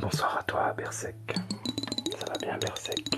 Bonsoir à toi, Bersec. Ça va bien, Bersec?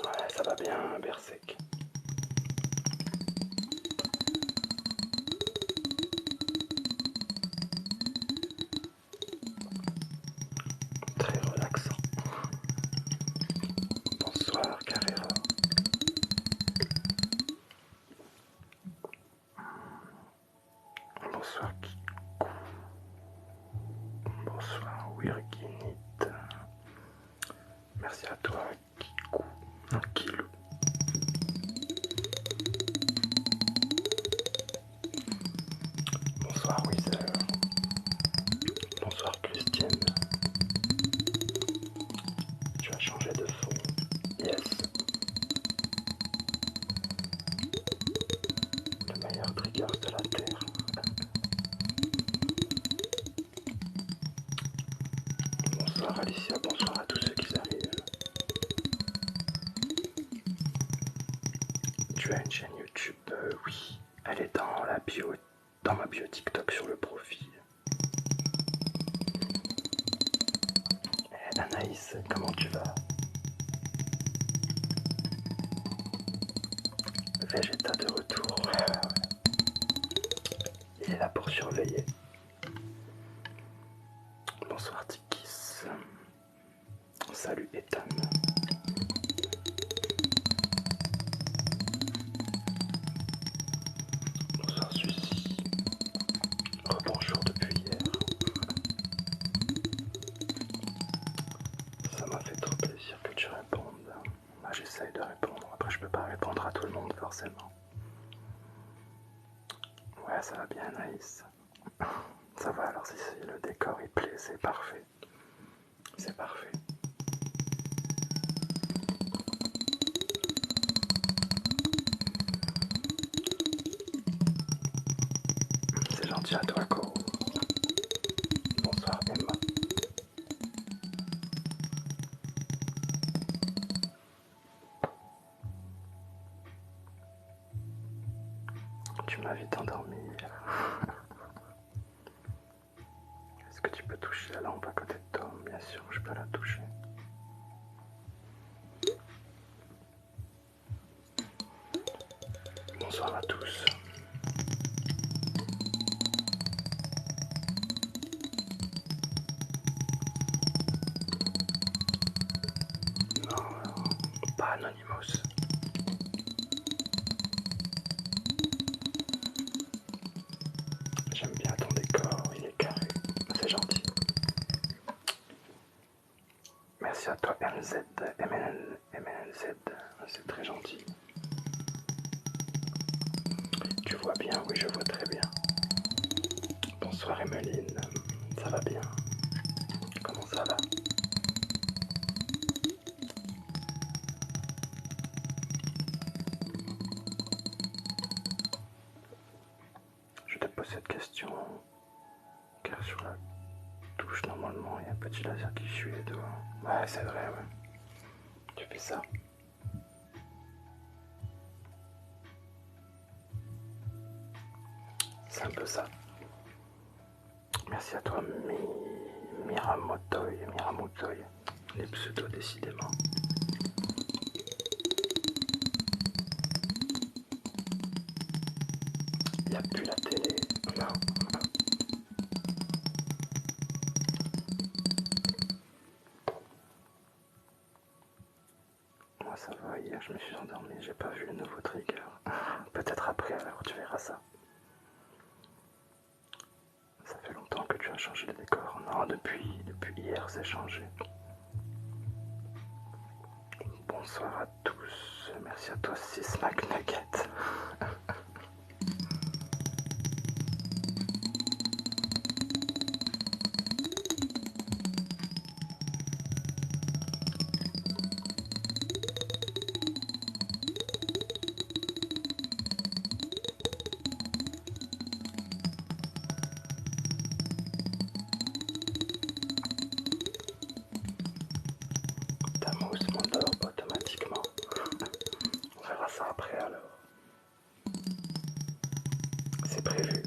Ouais, ça va bien, Bersec. Très relaxant. Bonsoir, Carrera. Bonsoir, Kikou. Bonsoir, Wirginit. Merci à toi, Kikou. Non, Kilou. Bonsoir, Wither. Bonsoir, Christine. Tu as changé de fond. Yes. Le meilleur trigger de la Terre. Bonsoir, Alicia. Bonsoir à tous ceux qui arrivent. Tu as une chaîne YouTube? Oui. Elle est dans la bio, dans ma bio TikTok sur le profil. Anaïs, comment tu vas? Vegeta de retour. Il est là pour surveiller. Bonsoir Tikis. Salut Ethan. Bonsoir Suzy. Rebonjour depuis hier. Ça m'a fait trop plaisir que tu répondes. Moi j'essaye de répondre. Après je peux pas répondre à tout le monde forcément. Ouais, ça va bien Anaïs. Ça va, alors si le décor il plaît, c'est parfait. C'est parfait. C'est gentil à toi, Ko. Bonsoir, Emma. Tu m'as vite endormi. Est-ce que tu peux toucher la lampe à côté de toi? Bien sûr, je peux la toucher. Bonsoir à tous. Non, pas Anonymous. J'aime bien ton décor, il est carré. C'est gentil. Merci à toi MZ, MNLZ, c'est très gentil. Tu vois bien? Oui, je vois très bien. Bonsoir Emeline, ça va bien? Comment ça va? Je te pose cette question car sur la touche normalement il y a un petit laser qui suit et tout. Ouais, c'est vrai, ouais. Tu fais ça. C'est un peu ça. Merci à toi, Miramotoy. Les pseudos, décidément. Il n'y a plus la télé. Non. Hier je me suis endormi, j'ai pas vu le nouveau trigger. Peut-être après alors, tu verras ça. Ça fait longtemps que tu as changé le décor. Non, depuis hier c'est changé. Bonsoir à tous. Merci à toi, 6 McNugget. Ta mousse m'endort automatiquement. On verra ça après alors. C'est prévu.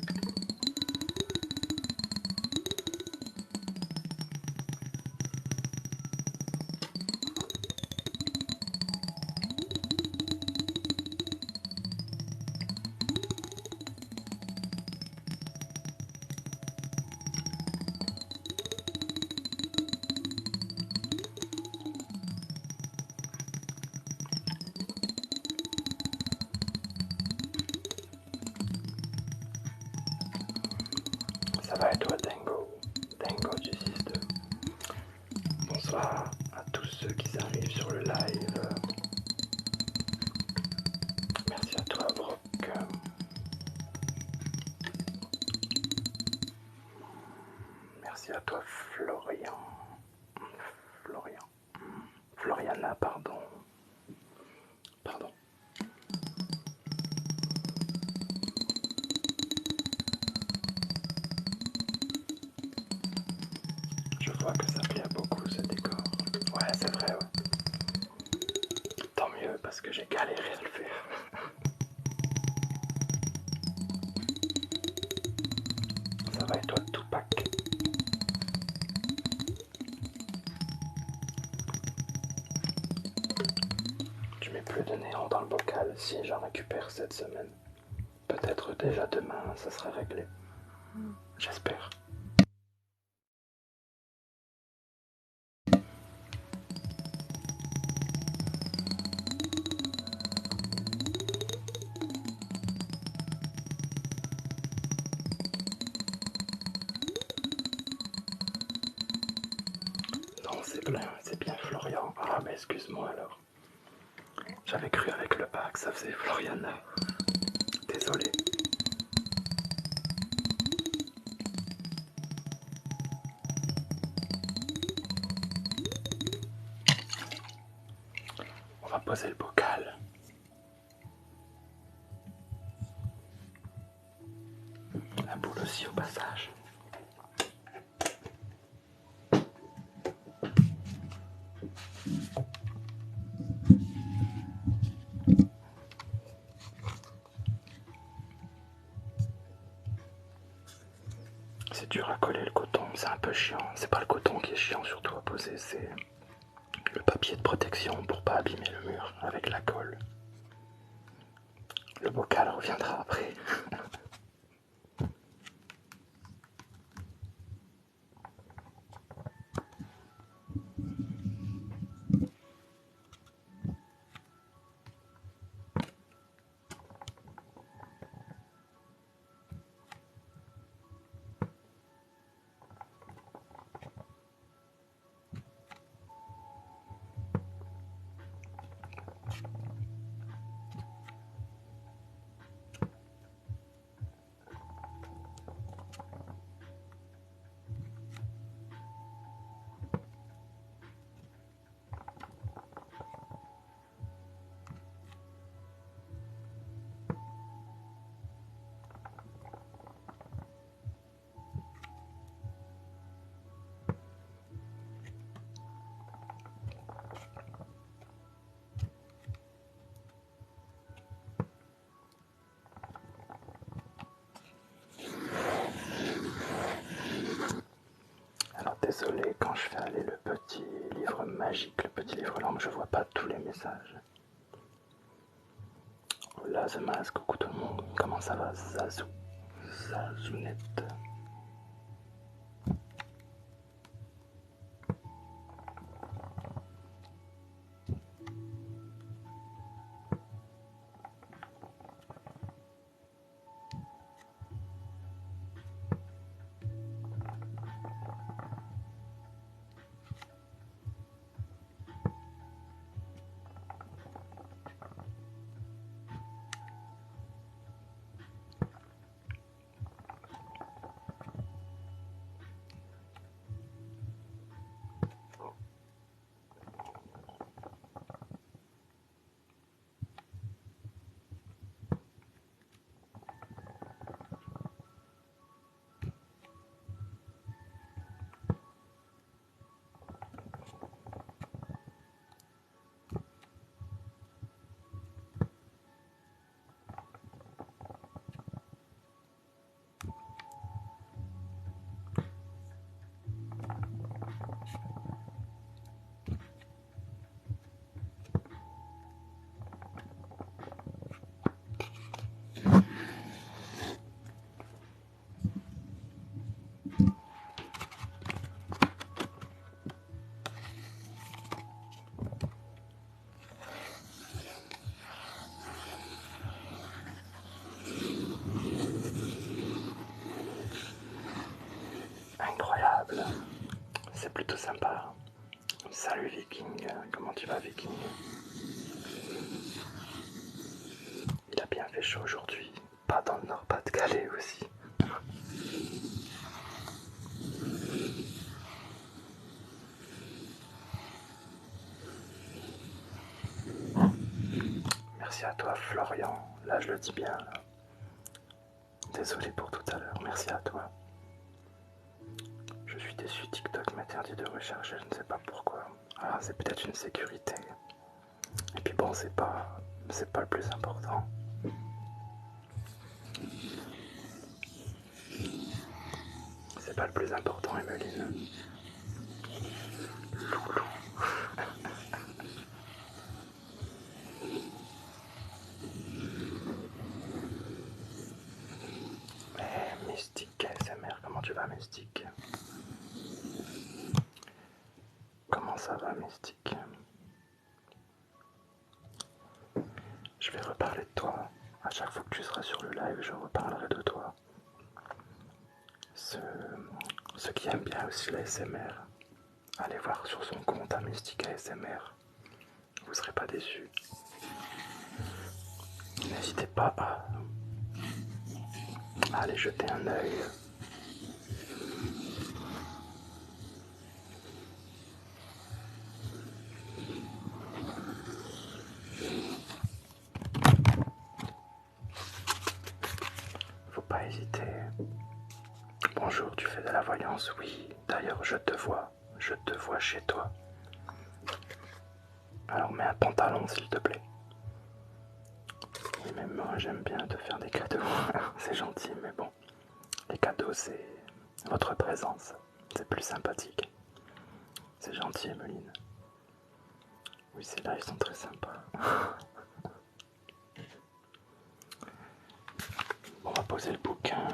Ça va et toi, Dango? Dango du 6-2. Bonsoir à tous ceux qui arrivent sur le live. Merci à toi, Brock. Merci à toi, Florian. Floriana, pardon. Pardon. Je vois que ça plaît à beaucoup ce décor. Ouais, c'est vrai, ouais. Tant mieux parce que j'ai galéré à le faire. Ça va et toi, Tupac? Tu mets plus de néant dans le bocal si j'en récupère cette semaine. Peut-être déjà demain, ça sera réglé. J'espère. Non, c'est bien Florian. Ah, mais excuse-moi alors. J'avais cru avec le A que ça faisait Floriana. Désolé. On va poser le bocal. La boule aussi au passage. C'est dur à coller le coton, c'est un peu chiant. C'est pas le coton qui est chiant surtout à poser, c'est le papier de protection pour pas abîmer le mur avec la colle. Le bocal reviendra après. Alors désolé, quand je fais aller le petit livre magique, le petit livre lampe, je vois pas tous les messages. Là, The Mask, coucou tout le monde. Comment ça va, Zazou? Zazounette. Salut Viking, comment tu vas Viking? Il a bien fait chaud aujourd'hui, pas dans le Nord-Pas-de-Calais aussi. Merci à toi Florian, là je le dis bien. Là. Désolé pour tout à l'heure, merci à toi. Je suis déçu, TikTok m'interdit de rechercher, je ne sais pas pourquoi. Alors c'est peut-être une sécurité. Et puis bon, c'est pas le plus important. C'est pas le plus important, Emeline. Loulou. Eh, Mystique ASMR, comment tu vas, Mystique? Comment ça va, Mystique? Je vais reparler de toi. À chaque fois que tu seras sur le live, je reparlerai de toi. Ceux qui aiment bien aussi l'ASMR, allez voir sur son compte à Mystique ASMR. Vous ne serez pas déçus. N'hésitez pas à aller jeter un œil. Faut pas hésiter. Bonjour, tu fais de la voyance? Oui, d'ailleurs je te vois chez toi. Alors mets un pantalon s'il te plaît. Oui, même moi j'aime bien te faire des cadeaux, c'est gentil, mais bon, les cadeaux c'est votre présence, c'est plus sympathique. C'est gentil, Emeline. Oui, c'est là, ils sont très sympas. On va poser le bouquin.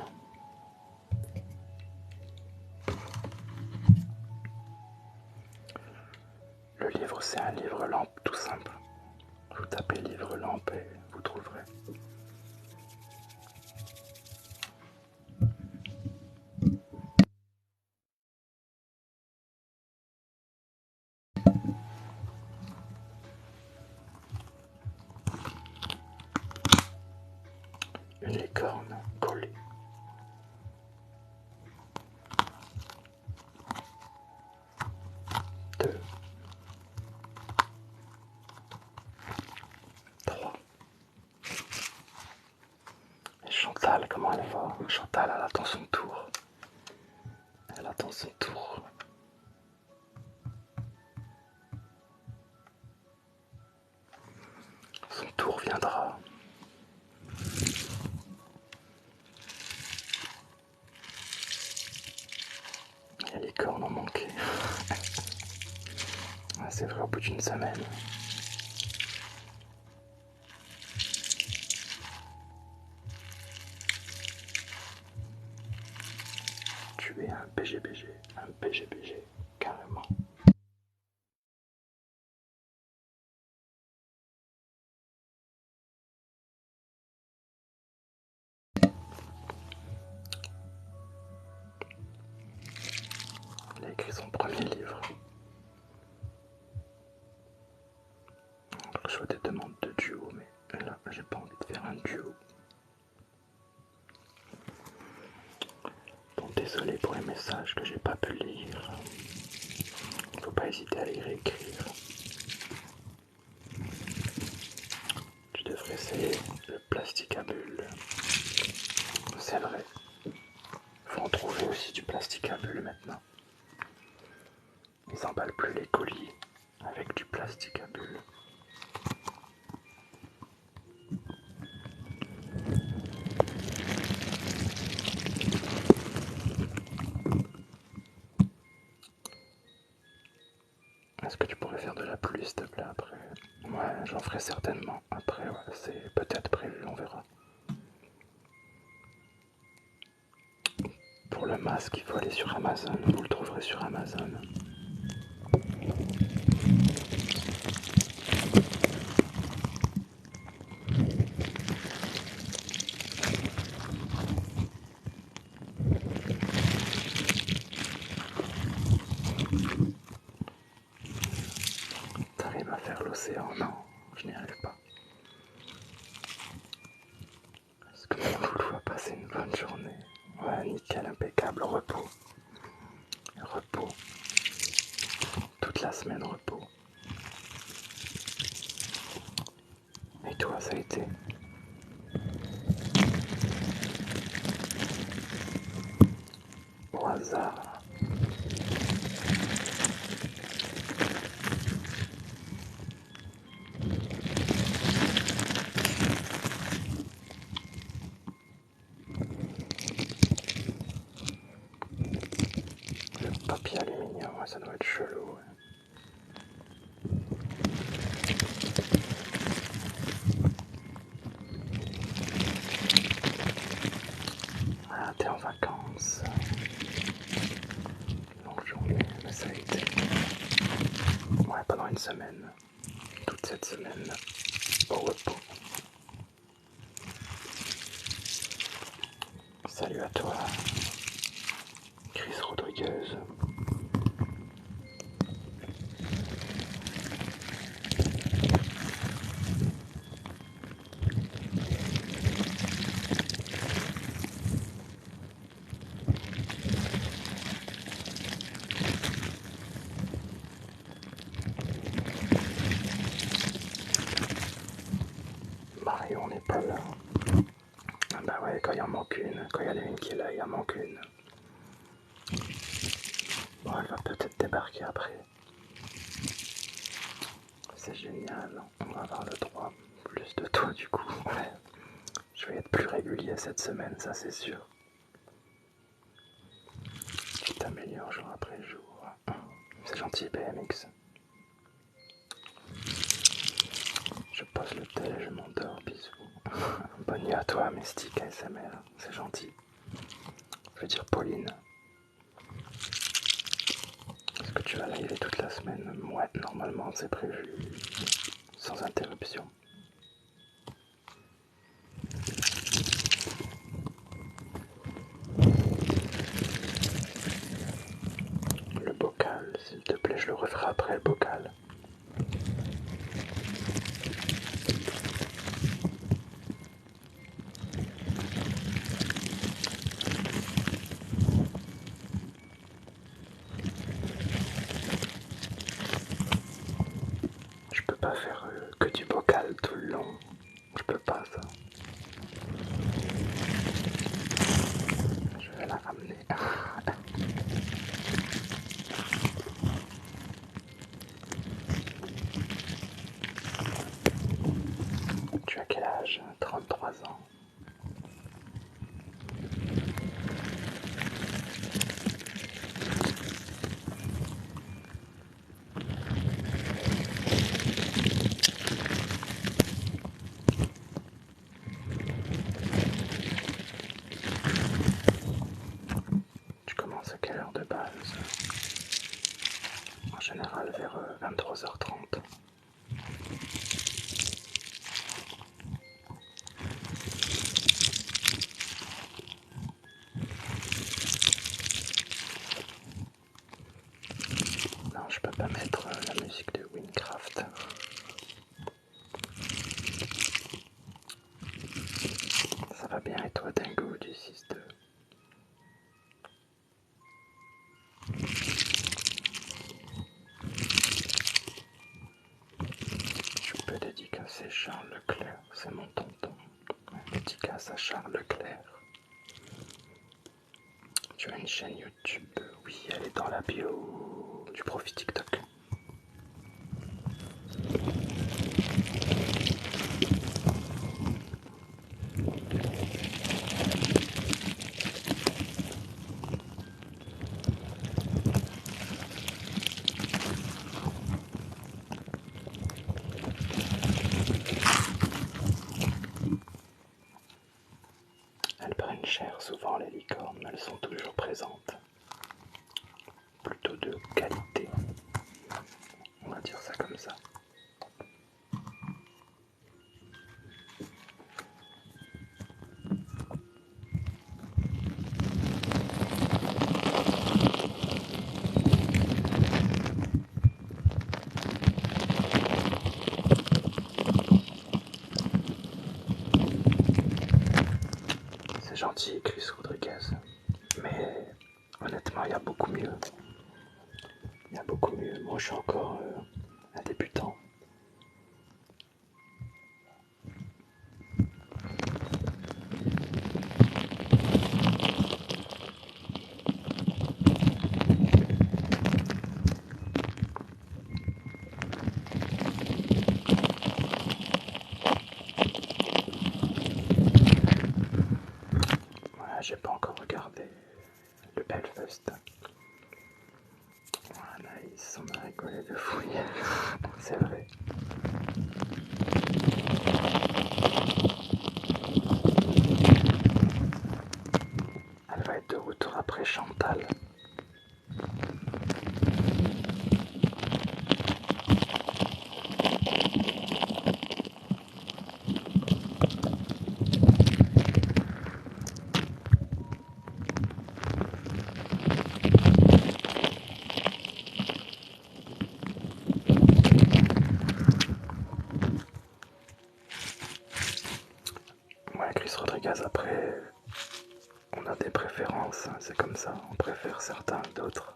Le livre, c'est un livre lampe tout simple. Vous tapez livre lampe et vous trouverez. Une licorne collée. Deux. Trois. Et Chantal, comment elle va? Chantal, elle attend son tour. Elle attend son tour. Son tour viendra. Et les cornes ont manqué. Ah, c'est vrai, au bout d'une semaine. Tu es un PGBG, carrément. Il a écrit son premier livre. Je reçois des demandes de duo, mais là, j'ai pas envie de faire un duo. Bon, désolé pour les messages que j'ai pas pu lire. Faut pas hésiter à les réécrire. Tu devrais essayer le plastique à bulles. C'est vrai. Faut en trouver aussi du plastique à bulles maintenant. Ils emballent plus les colis avec du plastique à bulles. Est-ce que tu pourrais faire de la pluie s'il te plaît après? Ouais, j'en ferai certainement. Après, ouais, c'est peut-être prévu, on verra. Pour le masque, il faut aller sur Amazon. Vous le trouverez sur Amazon. passé une bonne journée. Ouais, nickel, impeccable, repos. Repos. Toute la semaine repos. Et toi, ça a été? Au hasard. Le papier aluminium, ouais, ça doit être chelou. Ouais. Ah, t'es en vacances. Longue journée, mais ça a été. Ouais, pendant une semaine. Toute cette semaine. Au repos. Salut à toi, Chris Rodriguez. Marion n'est pas là. Ah bah ouais, quand il en manque une, quand il y en a une qui est là, il en manque une. Bon, elle va peut-être débarquer après. C'est génial, on va avoir le droit plus de toi du coup. Ouais. Je vais être plus régulier cette semaine, ça c'est sûr. Tu t'améliores jour après jour. C'est gentil BMX. Je pose le thé, je m'endors, bisous. Bonne nuit à toi, Mystique ASMR, c'est gentil. Je veux dire Pauline. Est-ce que tu vas live toute la semaine? Ouais, normalement c'est prévu sans interruption. Le bocal, s'il te plaît, je le referai après le bocal. Je peux pas faire que du bocal tout le long. Je peux pas ça. Je vais la ramener. Tu as quel âge? 33 ans. Tu commences à quelle heure de base? En général vers 23h30. Non, je peux pas mettre la musique de Winecraft. Ça va bien et toi, Dingo du 6-2? Je peux dédicacer Charles Leclerc, c'est mon tonton. Dédicace à Charles Leclerc. Tu as une chaîne YouTube? Oui, elle est dans la bio du profil TikTok. Elles prennent cher souvent les licornes, mais elles sont toujours présentes. Plutôt de qualité. On va dire ça comme ça. C'est gentil, Chris Rodriguez. Mais honnêtement, il y a beaucoup mieux. Il y a beaucoup mieux. Moi, je suis encore un débutant. Voilà, j'ai pas encore regardé le Hellfest. Voilà, on a rigolé de fou hier. C'est vrai. Elle va être de retour après Chantal. Ouais, Chris Rodriguez, après, on a des préférences, hein, c'est comme ça, on préfère certains à d'autres.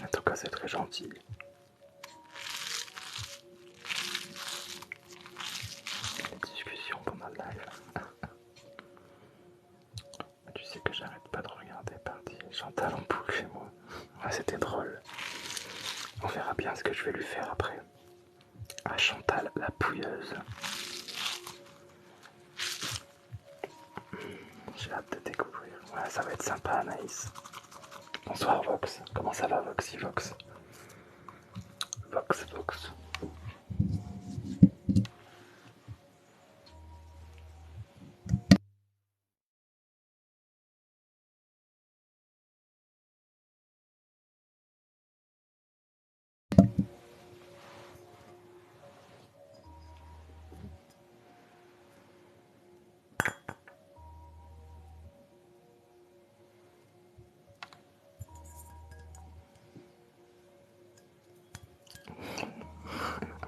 En tout cas, c'est très gentil. Les discussions pendant le live. Tu sais que j'arrête pas de regarder partie Chantal en boucle chez moi. Ouais, c'était drôle. On verra bien ce que je vais lui faire après. Ah, Chantal la pouilleuse. J'ai hâte de découvrir. Ouais, ça va être sympa, Anaïs. Bonsoir, Vox. Comment ça va, Voxy Vox? Vox, Vox.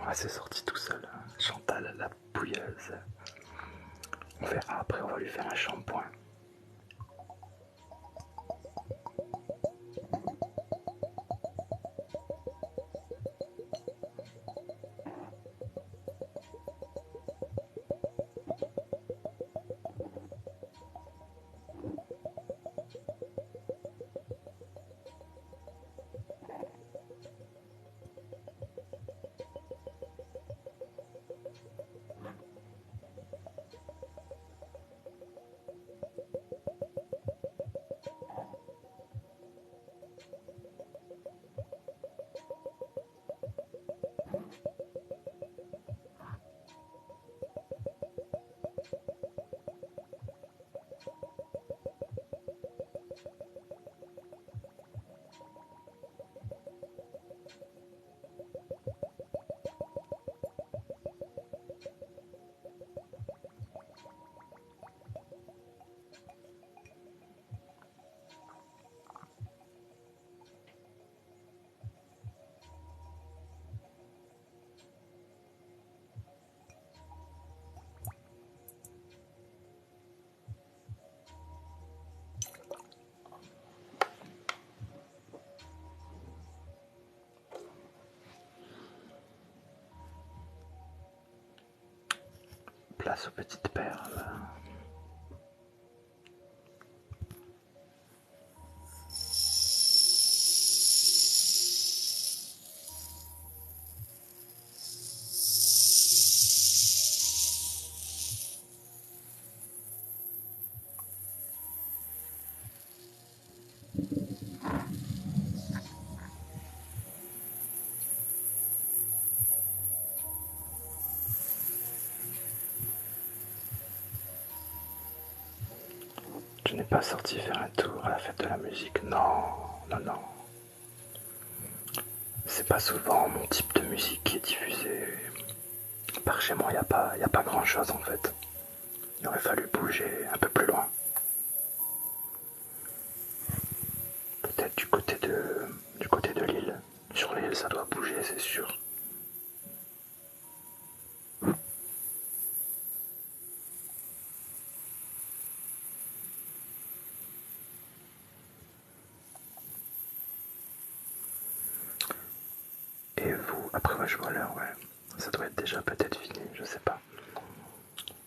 Ouais, c'est sorti tout seul. Chantal la pouilleuse. On verra après, on va lui faire un shampoing. Place aux petites perles. Je n'ai pas sorti faire un tour à la fête de la musique. Non, non, non. C'est pas souvent mon type de musique qui est diffusé. Par chez moi, y a pas grand chose en fait. Il aurait fallu bouger un peu plus loin. Peut-être du côté de l'île. Sur l'île, ça doit bouger, c'est sûr. Et vous, après ouais, je vois l'heure, ouais. Ça doit être déjà peut-être fini, je sais pas.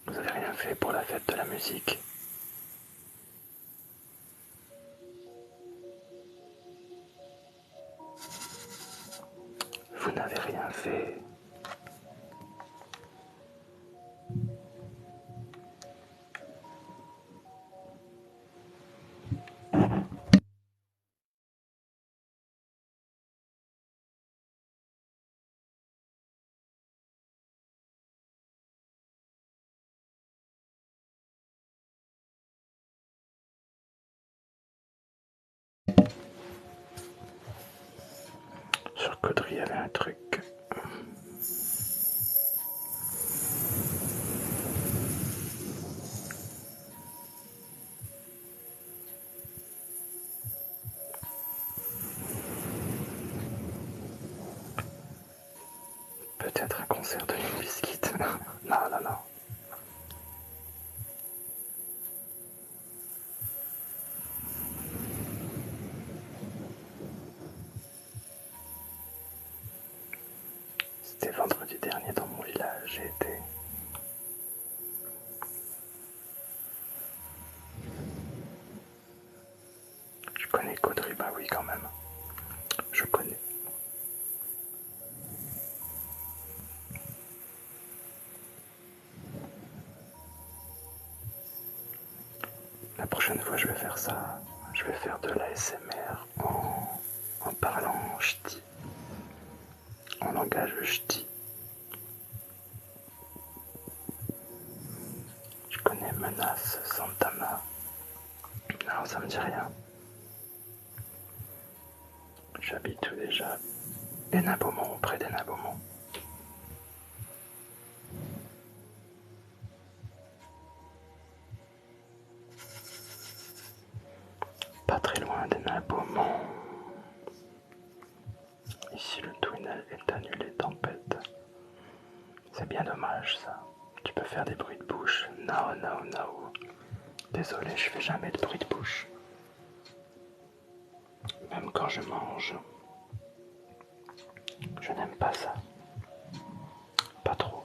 Vous avez rien fait pour la fête de la musique? Vous n'avez rien fait. Sur Caudry, il y avait un truc. Peut-être un concert de Limp Bizkit. Non, non, non. C'était vendredi dernier dans mon village, j'ai été. Je connais Caudry, bah oui quand même. Je connais. La prochaine fois je vais faire ça. Je vais faire de l'ASMR en parlant ch'ti. En langage ch'ti. Je connais Menace, Santana. Non, ça me dit rien. J'habite où déjà? Hénin-Beaumont, près d'Hénin-Beaumont. Pas très loin d'Hénin-Beaumont. Ici le tunnel est annulé, tempête. C'est bien dommage ça. Tu peux faire des bruits de bouche. No, no, no. Désolé, je fais jamais de bruit de bouche. Même quand je mange. Je n'aime pas ça. Pas trop.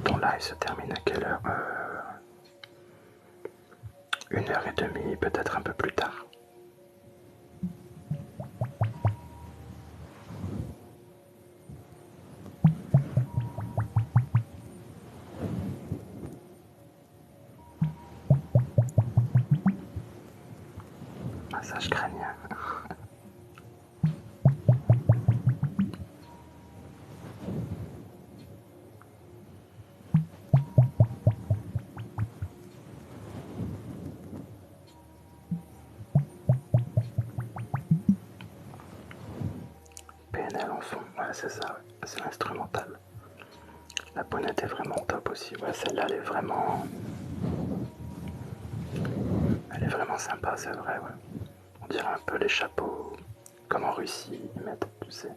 Ton live se termine à quelle heure? 1h30, peut-être un peu plus tard. Massage crânien. PNL en fond, ouais c'est ça, ouais. C'est l'instrumental. La bonnette est vraiment top aussi, ouais celle-là elle est vraiment sympa, c'est vrai, ouais. On dirait un peu les chapeaux, comme en Russie, ils mettent, tu sais.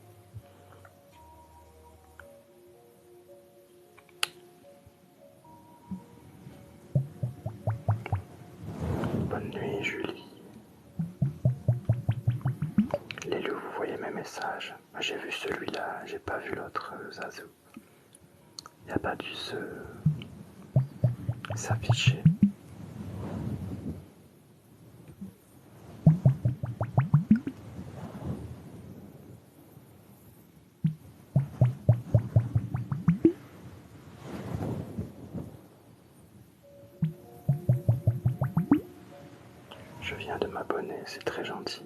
Bonne nuit Julie. Les loups, vous voyez mes messages. J'ai vu celui-là, j'ai pas vu l'autre Zazu. Il a pas dû s'afficher. Je viens de m'abonner, c'est très gentil.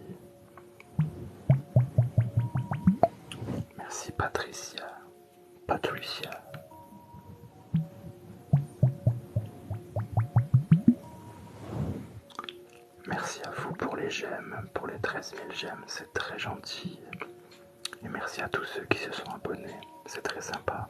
Merci Patricia. Patricia. Merci à vous pour les j'aime, pour les 13 000 j'aime, c'est très gentil. Et merci à tous ceux qui se sont abonnés, c'est très sympa.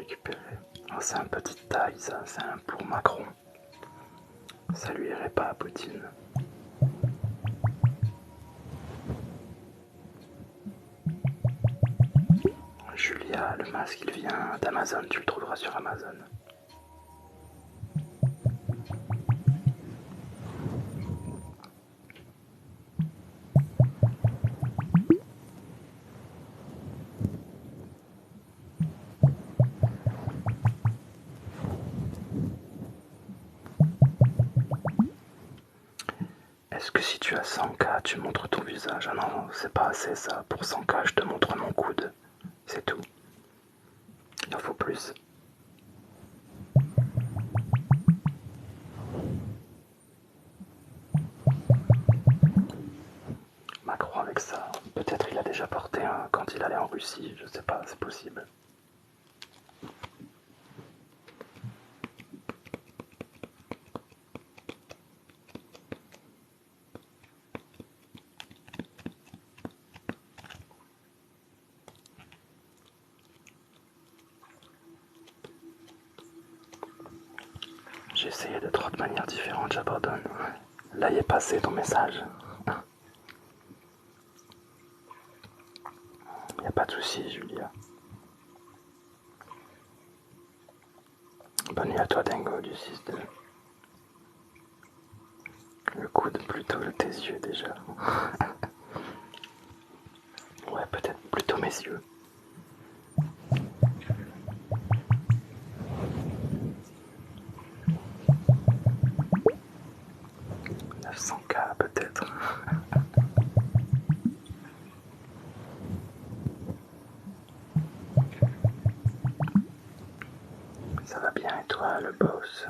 récupérer. Oh, c'est un petite taille, ça, c'est un pour Macron. Ça lui irait pas à Poutine. Julia, le masque, il vient d'Amazon, tu le trouveras sur Amazon. Est-ce que si tu as 100K, tu montres ton visage? Ah non, c'est pas assez ça. Pour 100K, je te montre mon coude. C'est tout. Il en faut plus. Macron avec ça, peut-être il a déjà porté un quand il allait en Russie, je sais pas, c'est possible. J'ai essayé de 30 manières différentes, j'abandonne. Là, il est passé ton message. Y a pas de souci, Julia. Bonne nuit à toi, Dingo, du 6-2. Le coude plutôt tes yeux déjà. Ouais, peut-être plutôt mes yeux. 900K peut-être. Ça va bien et toi, le boss?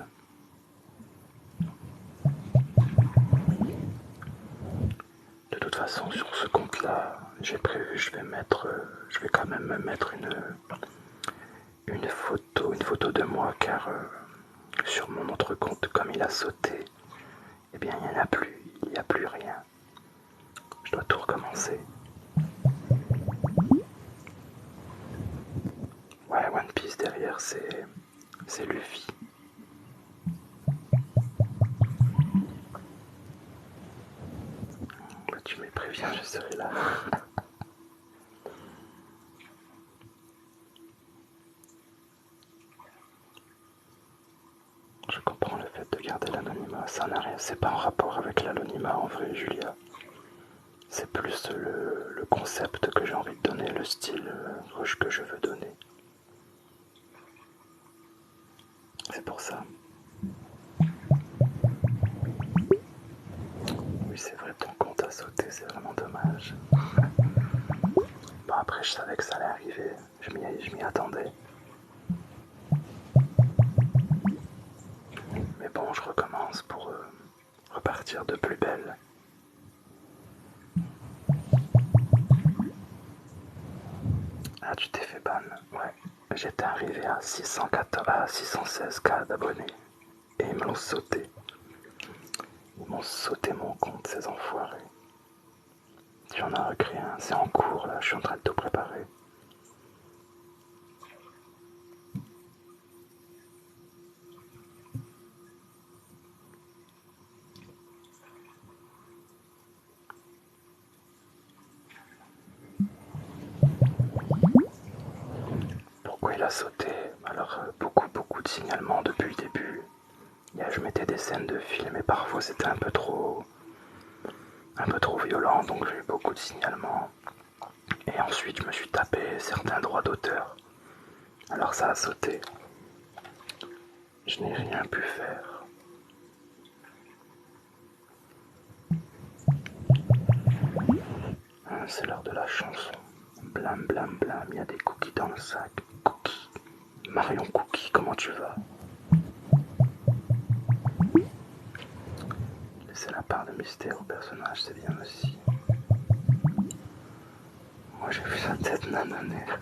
De toute façon, sur ce compte-là, j'ai prévu, je vais quand même me mettre une photo de moi, car sur mon autre compte, comme il a sauté, eh bien il n'y en a plus, il n'y a plus rien. Je dois tout recommencer. Ouais, One Piece derrière, c'est Luffy. Bah, tu me préviens, je serai là. Je comprends le fait de garder l'anonymat, ça n'a rien, c'est pas en rapport avec l'anonymat en vrai, Julia. C'est plus le concept que j'ai envie de donner, le style que je veux donner. C'est pour ça. Oui, c'est vrai, ton compte a sauté, c'est vraiment dommage. Bon, après, je savais que ça allait arriver, je m'y attendais. Mais bon, je recommence pour repartir de plus belle. Ah, tu t'es fait ban, ouais. J'étais arrivé à 616K d'abonnés. Et ils me l'ont sauté. Ils m'ont sauté mon compte, ces enfoirés. Tu en as recréé un, c'est en cours là, je suis en train de tout préparer. Pourquoi il a sauté? Alors beaucoup de signalements depuis le début. Je mettais des scènes de film et parfois c'était un peu trop violent, donc j'ai eu beaucoup de signalements. Et ensuite je me suis tapé certains droits d'auteur. Alors ça a sauté. Je n'ai rien pu faire. C'est l'heure de la chanson. Blam blam blam, il y a des cookies dans le sac. Cookies. Marion Cookie, comment tu vas? Laissez la part de mystère au personnage, c'est bien aussi. Moi j'ai vu sa tête nanonnaire.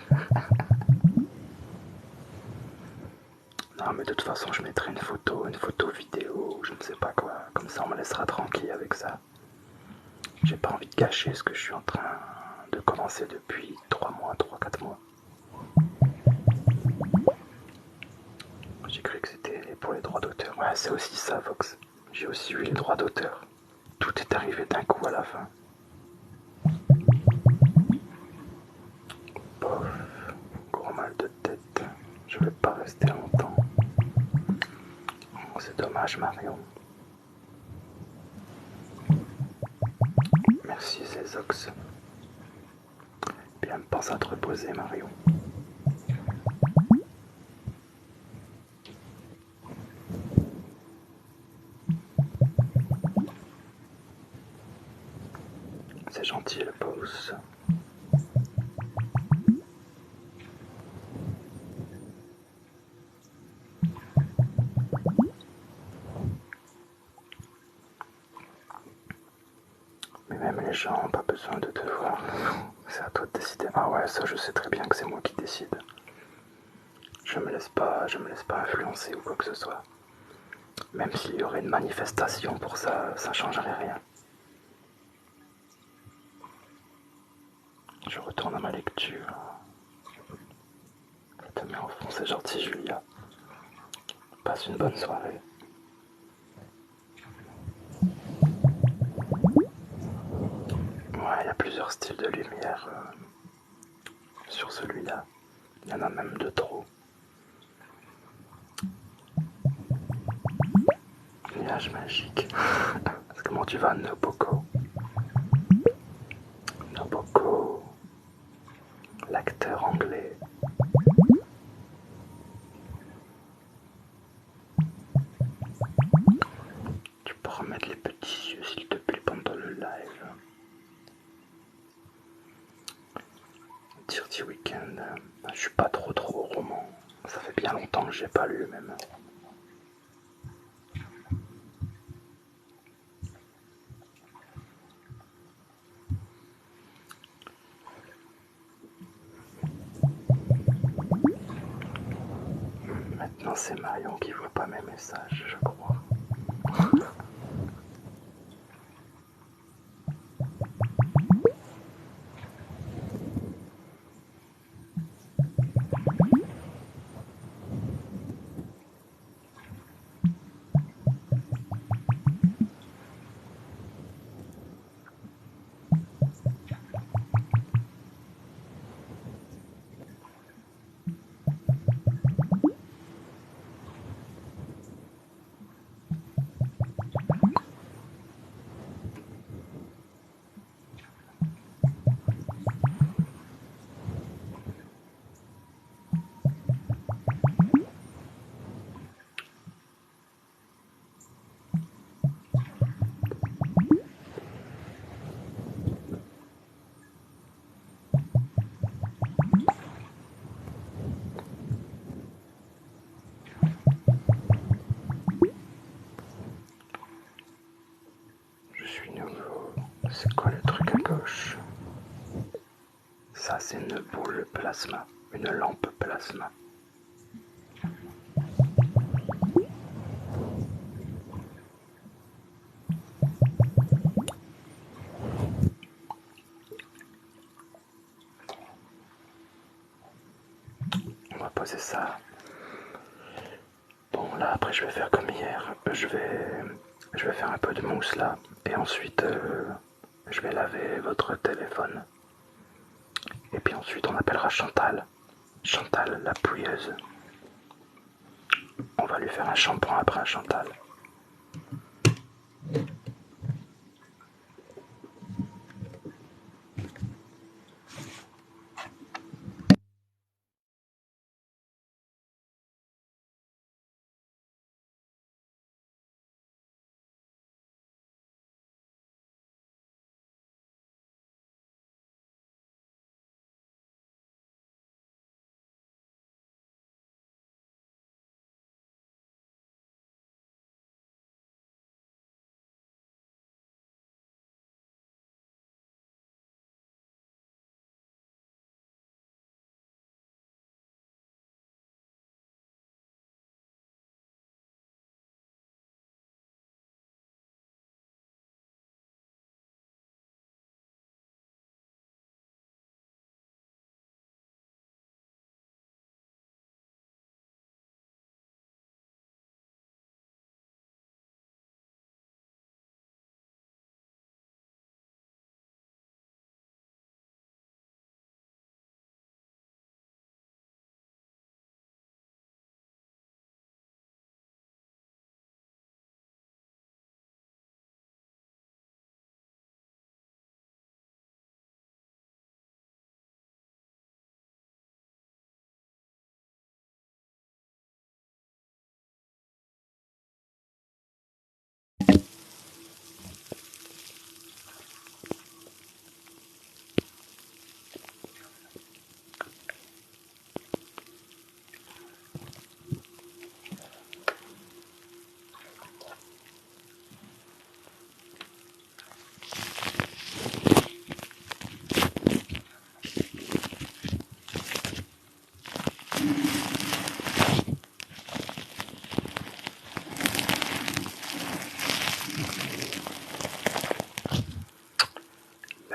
Non mais de toute façon je mettrai une photo vidéo, je ne sais pas quoi. Comme ça on me laissera tranquille avec ça. J'ai pas envie de gâcher ce que je suis en train de commencer depuis 3 mois, 3-4 mois. j'ai cru que c'était pour les droits d'auteur. Ouais, c'est aussi ça, Vox. J'ai aussi eu les droits d'auteur. Tout est arrivé d'un coup à la fin. Bof, gros mal de tête. Je vais pas rester longtemps. Oh, c'est dommage, Marion. Merci, Zézox. Bien, pense à te reposer, Marion. C'est gentil, le pause. Mais même les gens n'ont pas besoin de te voir. C'est à toi de décider. Ah ouais, ça je sais très bien que c'est moi qui décide. Je me laisse pas influencer ou quoi que ce soit. Même s'il y aurait une manifestation pour ça, ça changerait rien. Je retourne à ma lecture. Je te mets en fond, c'est gentil, Julia. Passe une bonne soirée. Ouais, il y a plusieurs styles de lumière sur celui-là. Il y en a même de trop. Nuage magique. Comment tu vas, Noboko? Noboko, l'acteur anglais. Tu peux remettre les petits yeux, s'il te plaît, pendant le live. Dirty Weekend. Je suis pas trop roman. Ça fait bien longtemps que j'ai pas lu même. Maintenant c'est Marion qui voit pas mes messages, je crois. Je suis nouveau. C'est quoi le truc à gauche? Ça c'est une boule plasma, une lampe plasma. On va poser ça. Bon là après je vais faire comme hier. Je vais faire un peu de mousse là. Et ensuite je vais laver votre téléphone. Et puis ensuite on appellera Chantal. Chantal la pouilleuse. On va lui faire un shampoing après à Chantal.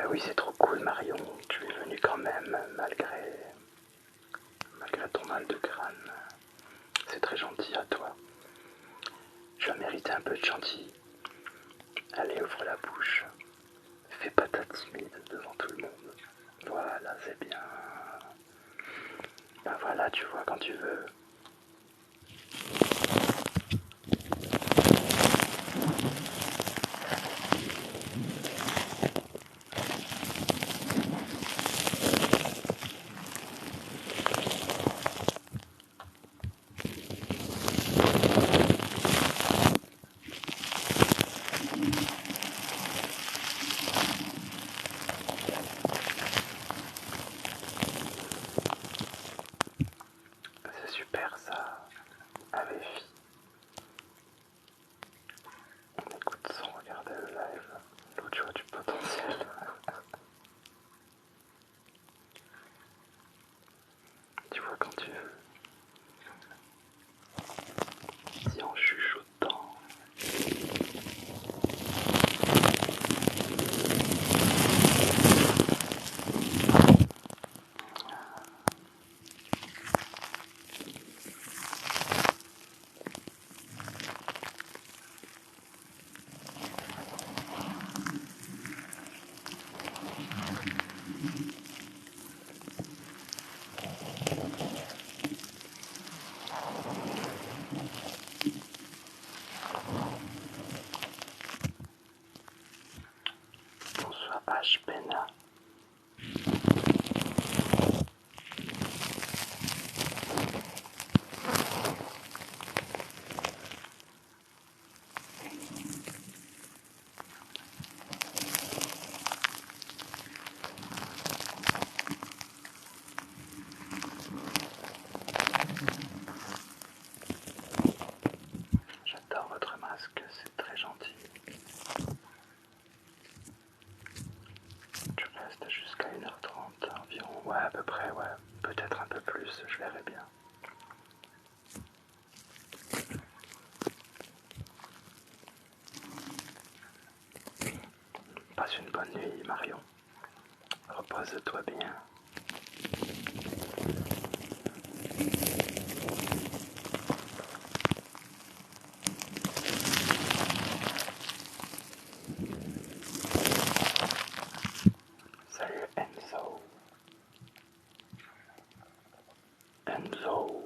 Bah oui, c'est trop cool Marion, tu es venue quand même malgré ton mal de crâne. C'est très gentil à toi. Tu as mérité un peu de gentil. Allez, ouvre la bouche. Fais pas ta timide devant tout le monde. Voilà, c'est bien. Ben voilà, tu vois quand tu veux. C'est super ça. Avec fille. Écoute, sans regarder le live, l'autre tu vois du potentiel. Tu vois quand tu veux. Si en chuchotant. Bonsoir H-Pena. J'adore votre masque, c'est très gentil. Tu restes jusqu'à 1h30 environ. Ouais, à peu près, ouais. Peut-être un peu plus, je verrai bien. Passe une bonne nuit, Marion. Repose-toi bien. Salut Enzo. Enzo.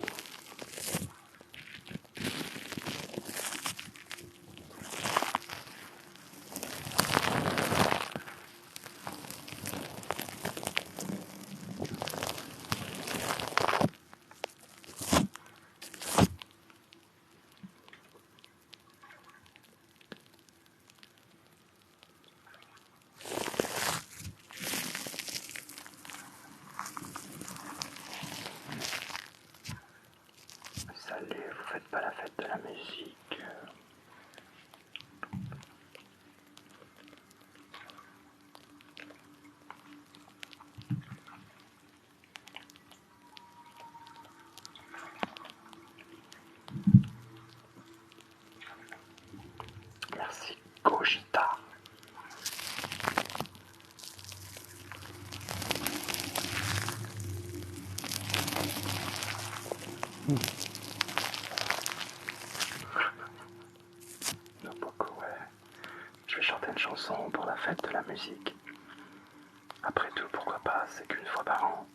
Salut, vous faites pas la fête de la musique. Merci Gogita. Non, beaucoup, ouais. Je vais chanter une chanson pour la fête de la musique. Après tout, pourquoi pas, c'est qu'une fois par an.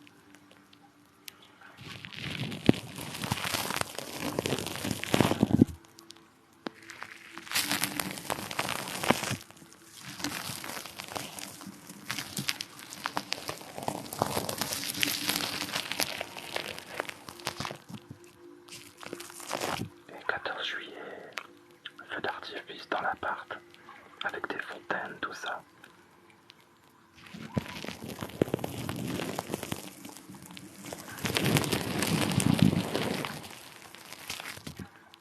Et 14 juillet, feu d'artifice dans l'appart, avec des fontaines, tout ça.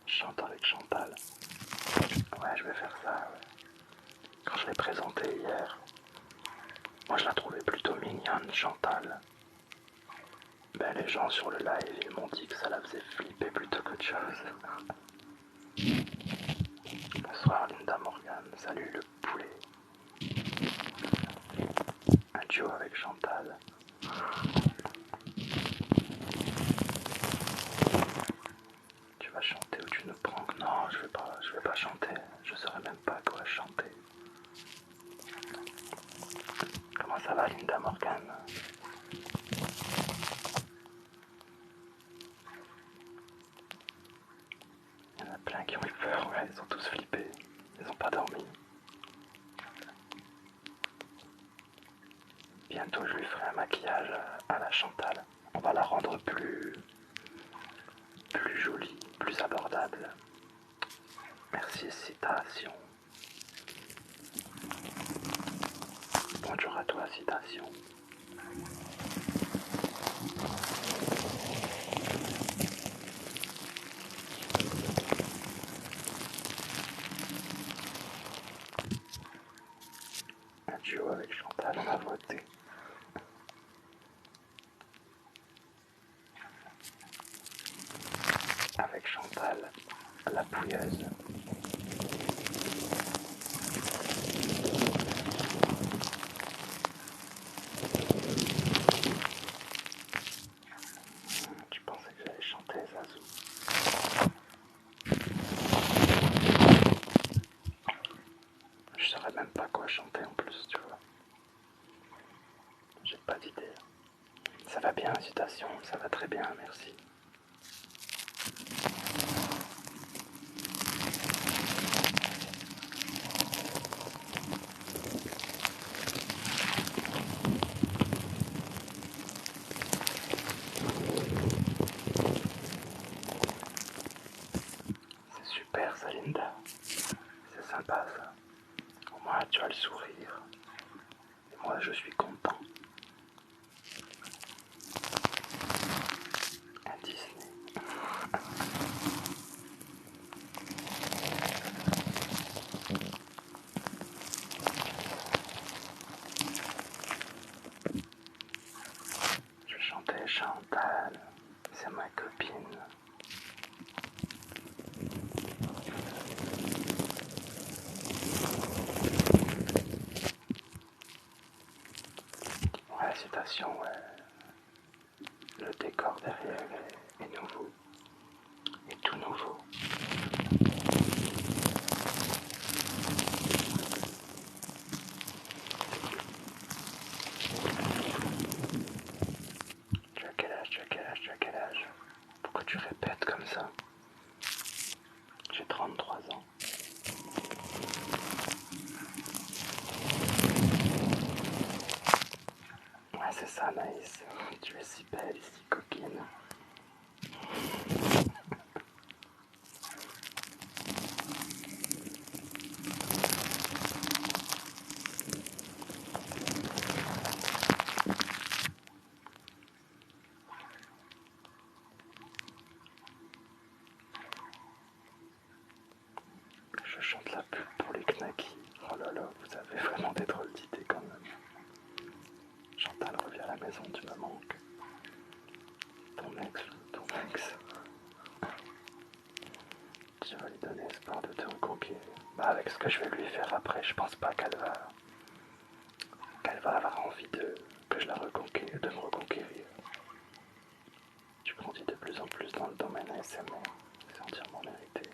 Chante avec Chantal. Ouais, je vais faire ça, ouais. Quand je l'ai présentée hier, moi je la trouvais plutôt mignonne, Chantal. Ben, les gens sur le live, ils m'ont dit que ça la faisait flipper plutôt qu'autre chose. Bonsoir Linda Morgan, salut le poulet. Chantal. Tu vas chanter ou tu nous prends? Non, je vais pas chanter. Je saurais même pas quoi chanter. Comment ça va, Linda Morgan? Il y en a plein qui ont eu peur, ouais, ils sont tous flippés. Ils ont pas dormi. Bientôt, je lui ferai un maquillage à la Chantal. On va la rendre plus jolie, plus abordable. Merci, citation. Bonjour à toi, citation. Un duo avec Chantal, on a voté. Avec Chantal, la pouilleuse. Tu pensais que j'allais chanter, Zazou? Je saurais même pas quoi chanter en plus, tu vois. J'ai pas d'idée. Ça va bien, citation, ça va très bien, merci. C'est super ça, Linda. C'est sympa ça. Au moins tu as le sourire. Et moi je suis content. Un Disney. Je chantais Chantal. C'est ma copine. Ouais, citation, ouais. Le décor derrière est nouveau. Et tout nouveau. Tu as quel âge, tu as quel âge, tu as quel âge? Pourquoi tu répètes comme ça? J'ai 33 ans. Ouais, c'est ça, Naïs. Tu es si belle, si coquine. Je chante la pub pour les knackis. Oh là là, vous avez vraiment des drôles d'idées quand même. Chantal, reviens à la maison, tu me manques. Ton ex. Tu vas lui donner espoir de te reconquérir. Bah, avec ce que je vais lui faire après, je pense pas qu'elle va avoir envie que je la reconquérir, de me reconquérir. Tu grandis de plus en plus dans le domaine ASMR. C'est entièrement mérité.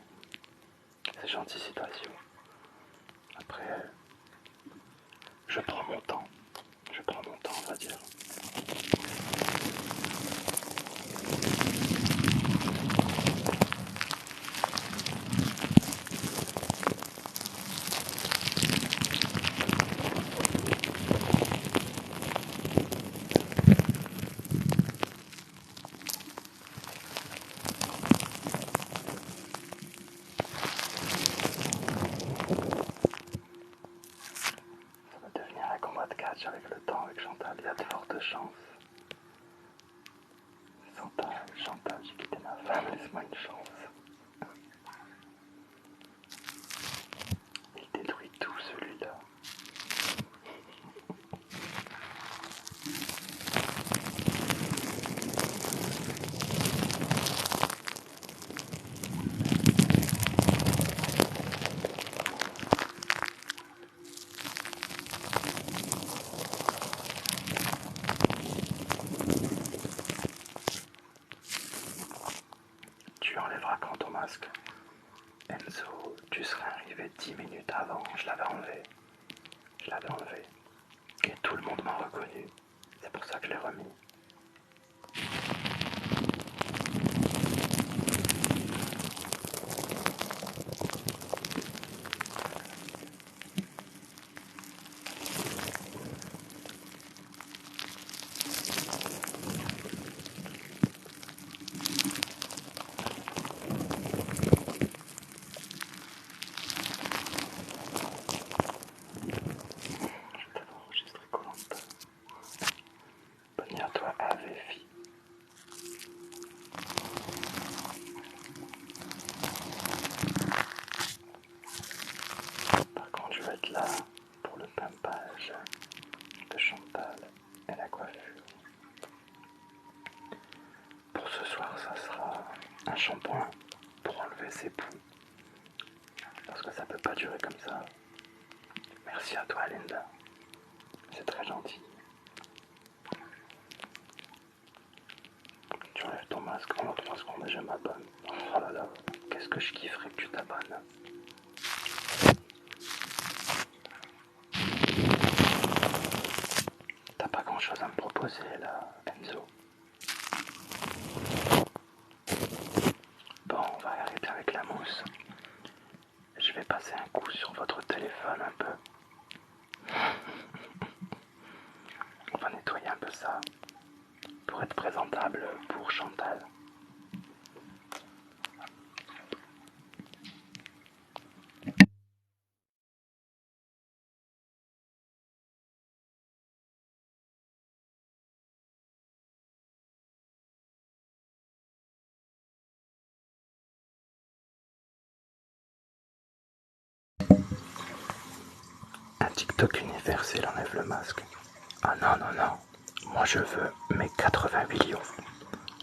C'est gentil, citation. Après, je prends mon temps. Je prends mon temps, on va dire. Ça va devenir un combat de catch avec le temps, avec Chantal. Il y a de fortes chances. 10 minutes avant, je l'avais enlevé. Je l'avais enlevé. Et tout le monde m'a reconnu. C'est pour ça que je l'ai remis. Je t'avais enregistré Koh-Lanta. Bonne nuit à toi, Avefi. Par contre, je vais être là pour le pimpage de Chantal et la coiffure. Pour ce soir, ça sera un shampoing pour enlever ses poux. Parce que ça peut pas durer comme ça. Merci à toi, Linda. C'est très gentil. Tu enlèves ton masque pendant 3 secondes et je m'abonne. Oh là là, qu'est-ce que je kifferais que tu t'abonnes. T'as pas grand chose à me proposer là, Enzo. Bon, on va arrêter avec la mousse. Je vais passer un coup sur votre téléphone un peu. On va nettoyer un peu ça pour être présentable pour Chantal. Un TikTok universel enlève le masque. Ah non, non, non. Moi je veux mes 80 millions.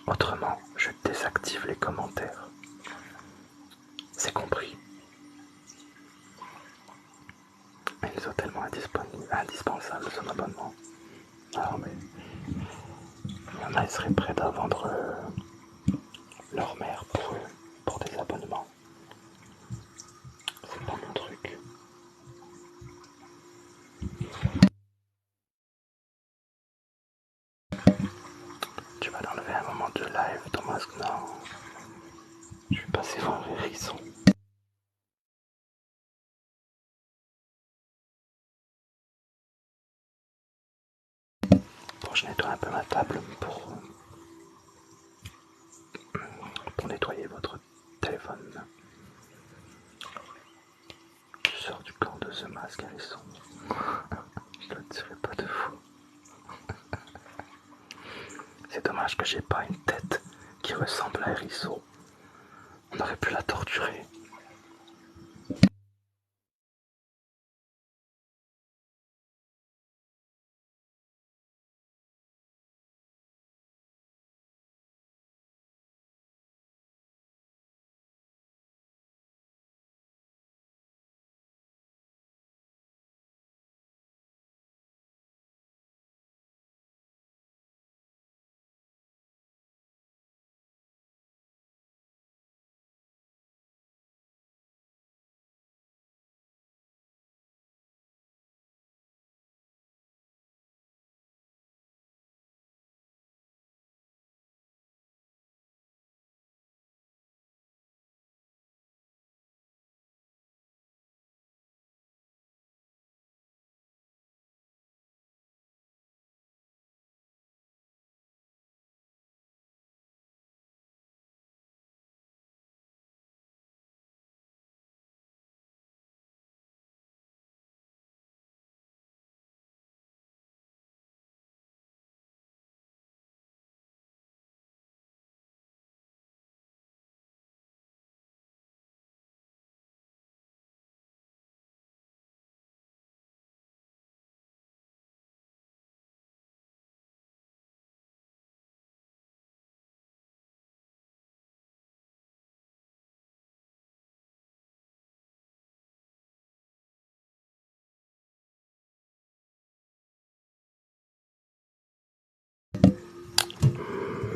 Autrement, je désactive les commentaires. C'est compris. Ils ont tellement indispensable son abonnement. Alors mais il y en a, ils seraient prêts à vendre leur mère pour des abonnements. C'est pas mon truc. Tu vas l'enlever à un moment de live, ton masque, non. Je vais passer voir un hérisson. Bon, je nettoie un peu ma table pour nettoyer votre téléphone. Tu sors du corps de ce masque, hérisson. Je ne tirerai pas de vous. C'est dommage que j'ai pas une tête qui ressemble à hérisson. On aurait pu la torturer.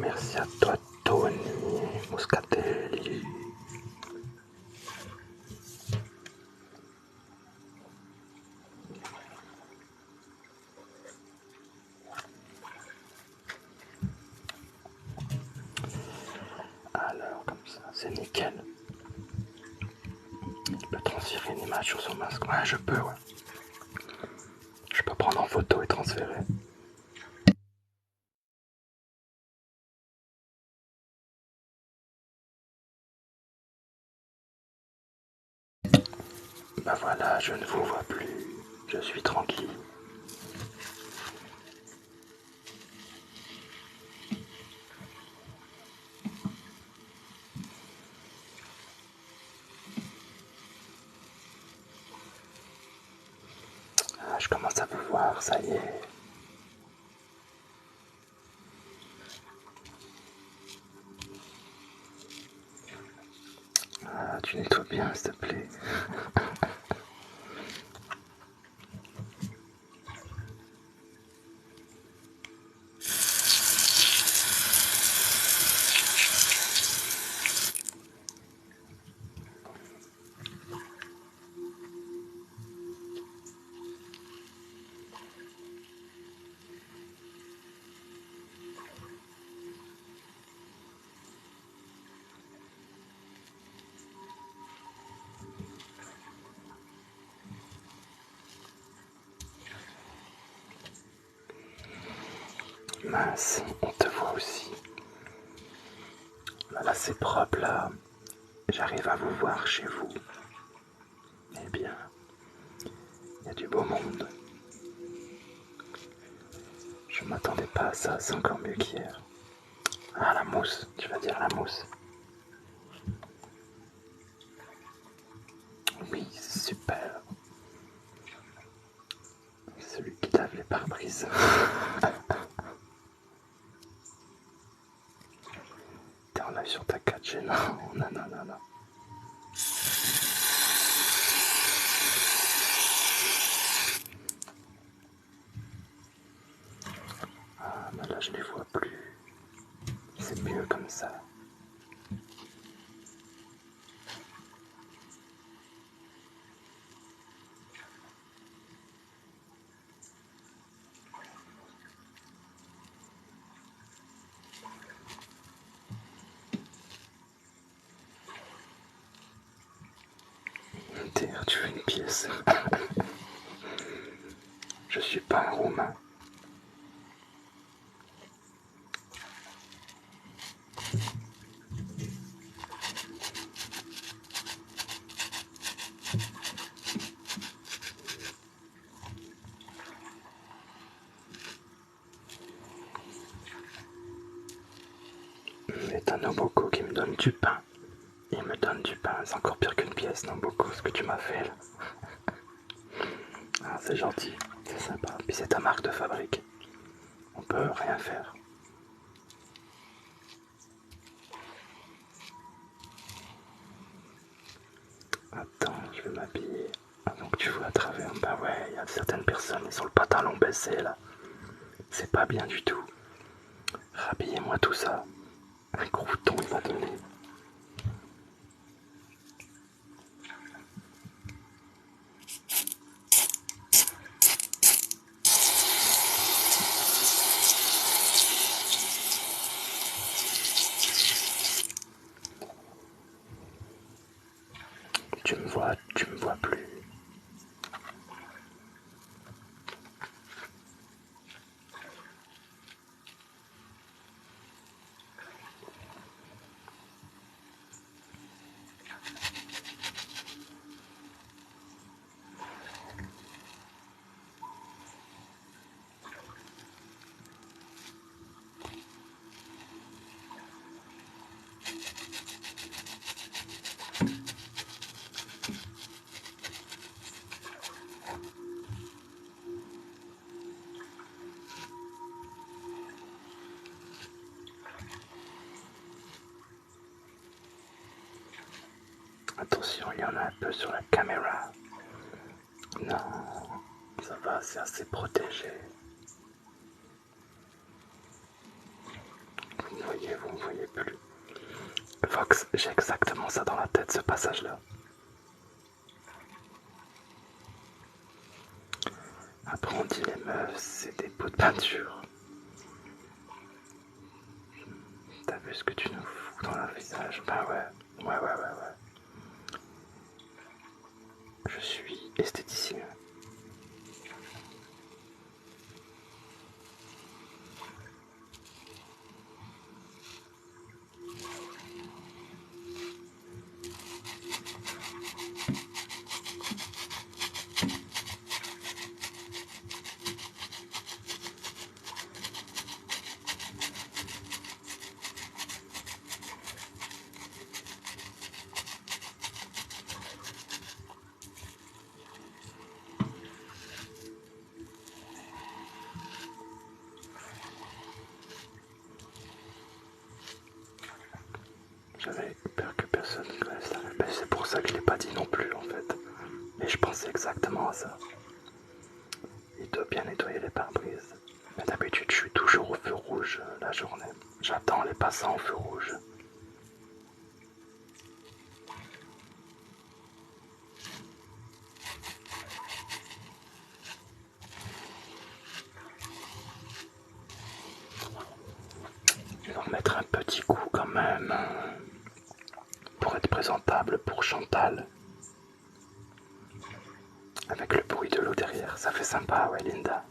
Merci à toi, Tony Muscatelli. comme ça, c'est nickel. Il peut transférer une image sur son masque. Ouais, je peux, ouais. Je peux prendre en photo et transférer. Bah voilà, je ne vous vois plus. Je suis tranquille. Ah, je commence à vous voir, ça y est. Ah, tu nettoies bien, s'il te plaît. Mince, on te voit aussi. Là, c'est propre, là. J'arrive à vous voir chez vous. Eh bien, il y a du beau monde. Je m'attendais pas à ça, c'est encore mieux qu'hier. Ah, la mousse, tu vas dire la mousse. Oui, super. Celui qui lave les pare-brises. T'es en live sur ta 4G, non, non, non, non, non. Ah, mais là, je les vois plus. C'est mieux comme ça. Terre, tu veux une pièce? Je suis pas un roumain. Mais t'as Noboko qui me donne du pain. Il me donne du pain, c'est encore pire qu'une pièce, Noboko, ce que tu m'as fait là. Ah, c'est gentil, c'est sympa. Puis c'est ta marque de fabrique. On peut rien faire. Attends, je vais m'habiller. Donc tu vois à travers. Bah ouais, il y a certaines personnes, ils ont le pantalon baissé là. C'est pas bien du tout. Rhabillez-moi tout ça. Un crouton il va donner. Tu me vois plus. Attention, il y en a un peu sur la caméra. Non, ça va, c'est assez protégé. Vous me voyez plus. Fox, j'ai exactement ça dans la tête, ce passage-là. Après, on dit les meufs, c'est des pots de peinture. T'as vu ce que tu nous fous? dans le visage. Ben ouais, ouais. Je suis esthéticien. J'avais peur que personne ne connaisse la ref. C'est pour ça que je l'ai pas dit non plus en fait. Mais je pensais exactement à ça. Il doit bien nettoyer les pare-brises. Mais d'habitude, je suis toujours au feu rouge la journée. J'attends les passants au feu rouge. Je vais en mettre un petit coup quand même pour être présentable pour Chantal. Avec le bruit de l'eau derrière, ça fait sympa, ouais Linda.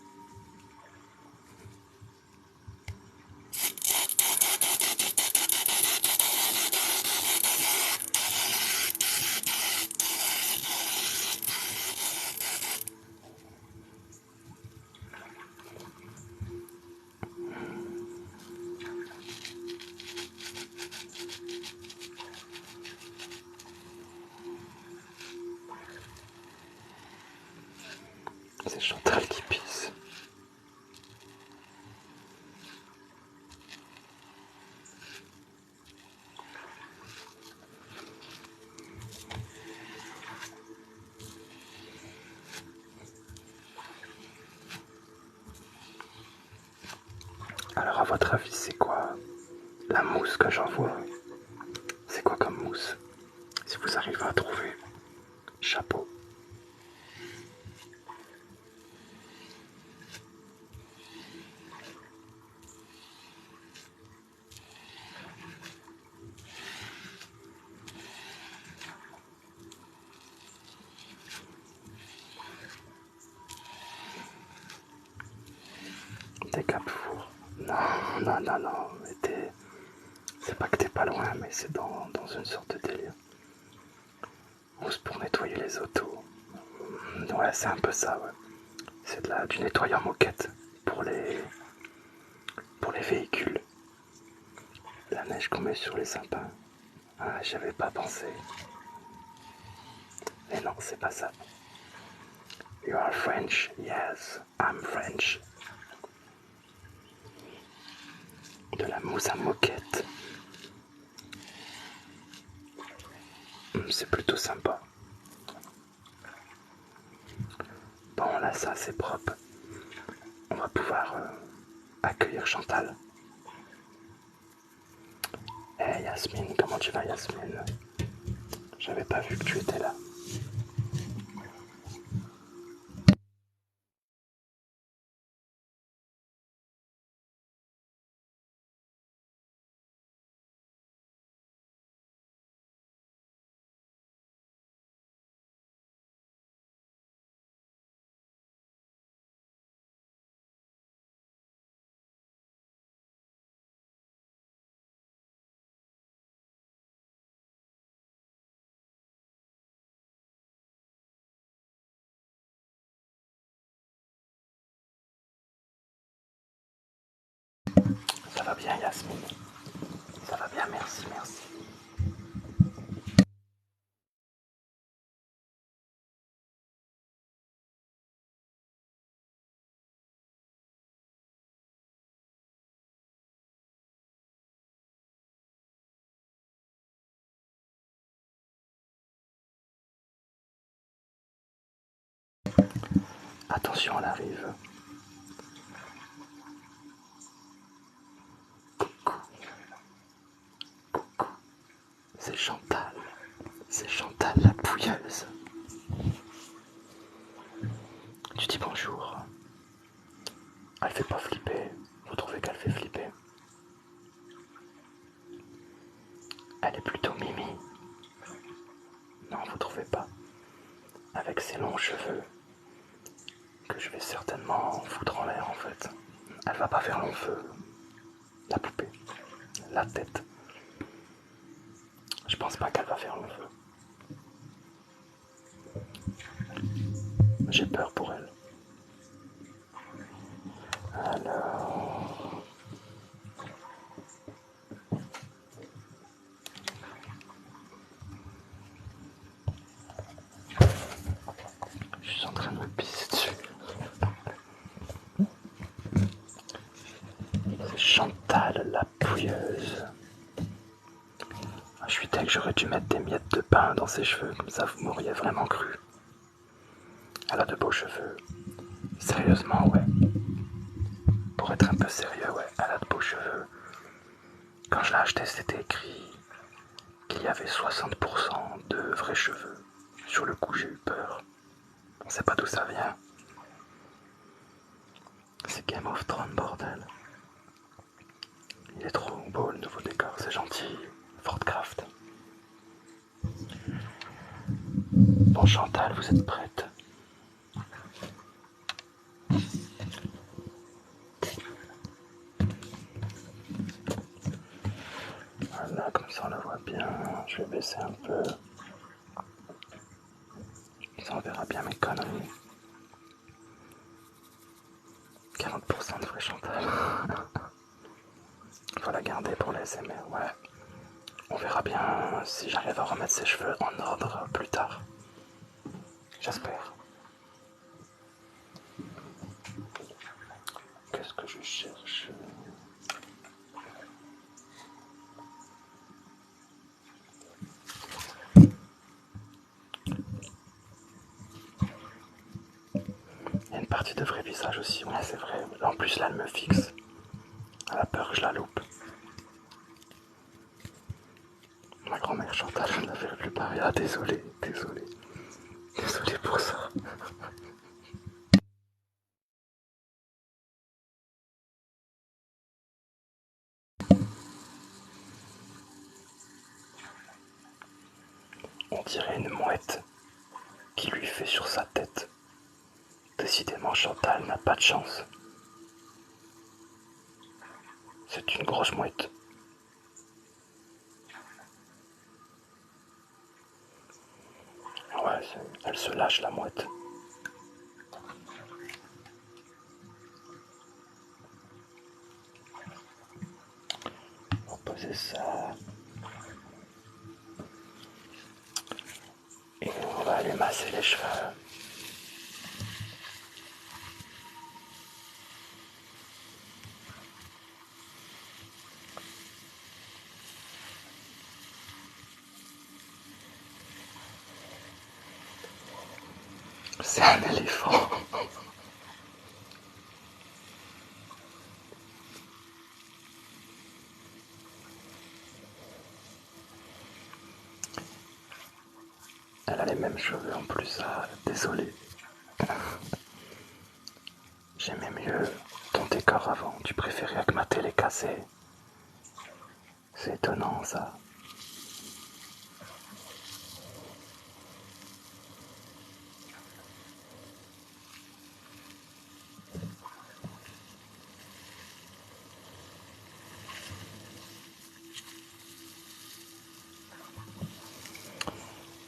C'est Chantal qui pisse. Alors à votre avis, c'est quoi la mousse que j'envoie? C'est quoi comme mousse? Si vous arrivez à trouver, chapeau. Des Cap-Four. Non, mais c'est pas que t'es pas loin, mais c'est dans une sorte de délire. Mousse pour nettoyer les autos. Ouais, c'est un peu ça, ouais. C'est du nettoyant moquette pour les véhicules. La neige qu'on met sur les sapins. Ah, j'y avais pas pensé. Mais non, c'est pas ça. You are French? Yes, I'm French. De la mousse à moquette. C'est plutôt sympa. Bon, là, ça, c'est propre. On va pouvoir accueillir Chantal. Hey Yasmine, comment tu vas Yasmine? J'avais pas vu que tu étais là. Ça va bien Yasmine? Ça va bien, merci, merci. Attention, elle arrive. C'est Chantal. C'est Chantal la pouilleuse. Tu dis bonjour. Elle fait pas flipper. Vous trouvez qu'elle fait flipper? Elle est plutôt mimi. Non, vous trouvez pas? Avec ses longs cheveux, que je vais certainement foutre en l'air en fait. Elle va pas faire long feu. La poupée. La tête. Je pense pas qu'elle va faire long feu. J'ai peur pour elle. Alors... Je suis en train de me pisser dessus. C'est Chantal la pouilleuse. Je suis deg, j'aurais dû mettre des miettes de pain dans ses cheveux, comme ça vous m'auriez vraiment cru. Elle a de beaux cheveux. Sérieusement, ouais. Pour être un peu sérieux, ouais, elle a de beaux cheveux. Quand je l'ai acheté, c'était écrit qu'il y avait 60% de vrais cheveux. Sur le coup, j'ai eu peur. On sait pas d'où ça vient. C'est Game of Thrones, bordel. Il est trop beau le nouveau décor, c'est gentil. Fordcraft. Bon, Chantal, vous êtes prête? Voilà, comme ça on la voit bien. Je vais baisser un peu. Ça on verra bien mes conneries. 40% de vrai Chantal. Faut la garder pour les SMR, ouais. On verra bien si j'arrive à remettre ses cheveux en ordre plus tard. J'espère. Qu'est-ce que je cherche? Il y a une partie de vrai visage aussi, ouais c'est vrai. En plus là elle me fixe. Elle a peur que je la loupe. Ma grand-mère Chantal, je ne la verrai plus pareil. Ah désolé, désolé. Désolé pour ça. On dirait une mouette qui lui fait sur sa tête. Décidément Chantal n'a pas de chance. C'est une grosse mouette. Ouais, elle se lâche la mouette. On va poser ça. Et on va aller masser les cheveux. C'est un éléphant. Elle a les mêmes cheveux en plus, ah, désolé. J'aimais mieux ton décor avant, tu préférais avec ma télé cassée. C'est étonnant ça.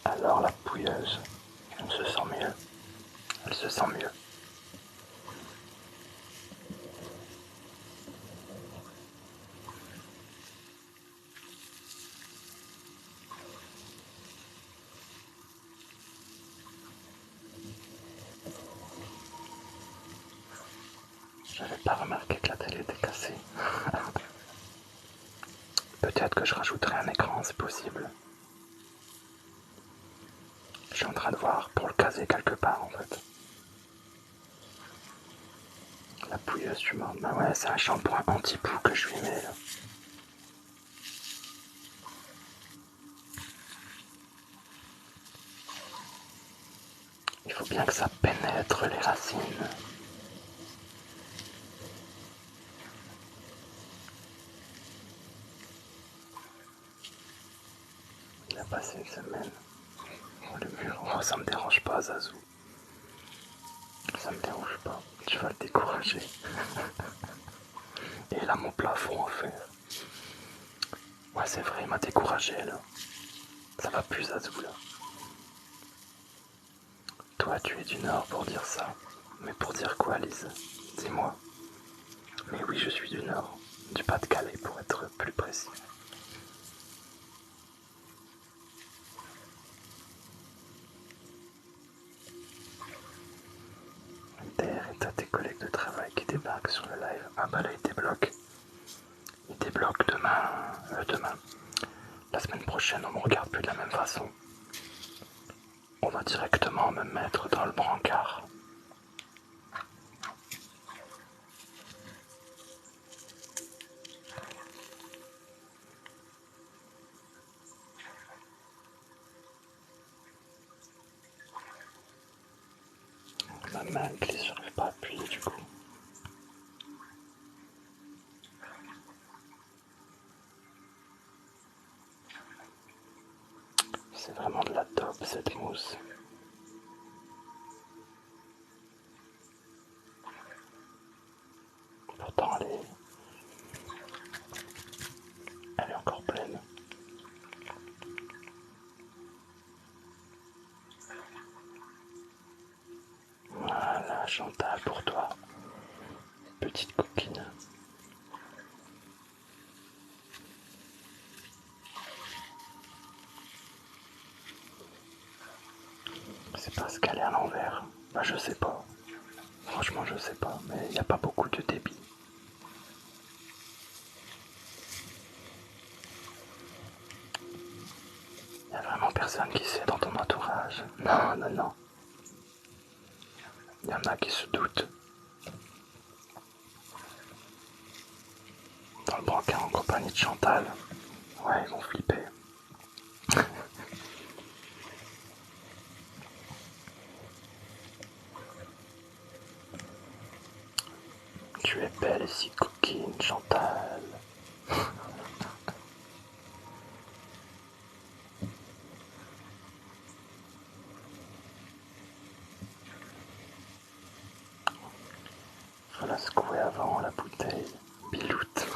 Alors la pouilleuse, elle se sent mieux. Elle se sent mieux. J'avais pas remarqué que la télé était cassée. Peut-être que je rajouterai un écran, c'est possible. Je suis en train de voir pour le caser quelque part en fait. La pouilleuse, tu mords. Bah ouais, c'est un shampoing anti-poux que je lui mets là. Il faut bien que ça pénètre les racines. passer une semaine. Oh, le mur, oh, ça me dérange pas, Zazu. Ça me dérange pas. Tu vas le décourager. Et là, mon plafond à faire. Ouais, c'est vrai, il m'a découragé là. Ça va plus, Zazu là. Toi, tu es du Nord pour dire ça. Mais pour dire quoi, Lise? Dis-moi. Mais oui, je suis du Nord. Du Pas-de-Calais pour être plus précis. Der et t'as tes collègues de travail qui débarquent sur le live. Ah bah là, ils débloquent. Ils débloquent demain. La semaine prochaine, on me regarde plus de la même façon. On va directement me mettre dans le brancard. Ma main glisse, j'arrive pas à appuyer du coup. C'est vraiment de la top cette mousse. Pourtant elle est encore pleine. Voilà, Chantal, pour toi. Petite coquine. C'est parce qu'elle est à l'envers. Bah je sais pas. Franchement je sais pas, mais il n'y a pas beaucoup de débit. Il n'y a vraiment personne qui sait dans ton entourage. Non, non, non. Il y en a qui se doutent. Dans le brancard en compagnie de Chantal. Ouais, ils vont flipper. Tu es belle et si coquine, Chantal. Faut la secouer avant la bouteille. Biloute.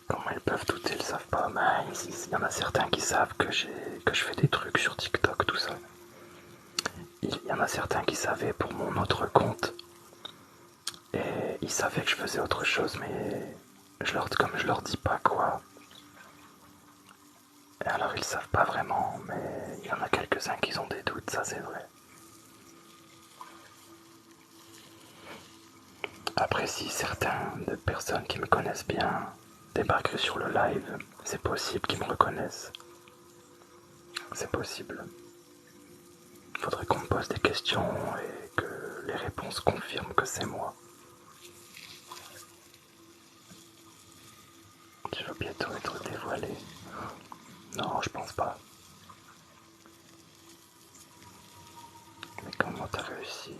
Comment ils peuvent douter, ils savent pas. Mais il y en a certains qui savent que je fais des trucs sur TikTok, tout ça. Il y en a certains qui savaient pour mon autre compte. Et ils savaient que je faisais autre chose, mais comme je leur dis pas quoi. Et alors ils savent pas vraiment, mais il y en a quelques-uns qui ont des doutes, ça c'est vrai. Après, si certaines personnes qui me connaissent bien débarquent sur le live, c'est possible qu'ils me reconnaissent. C'est possible. Il faudrait qu'on me pose des questions et que les réponses confirment que c'est moi. Tu vas bientôt être dévoilé. Non, je pense pas. Mais comment t'as réussi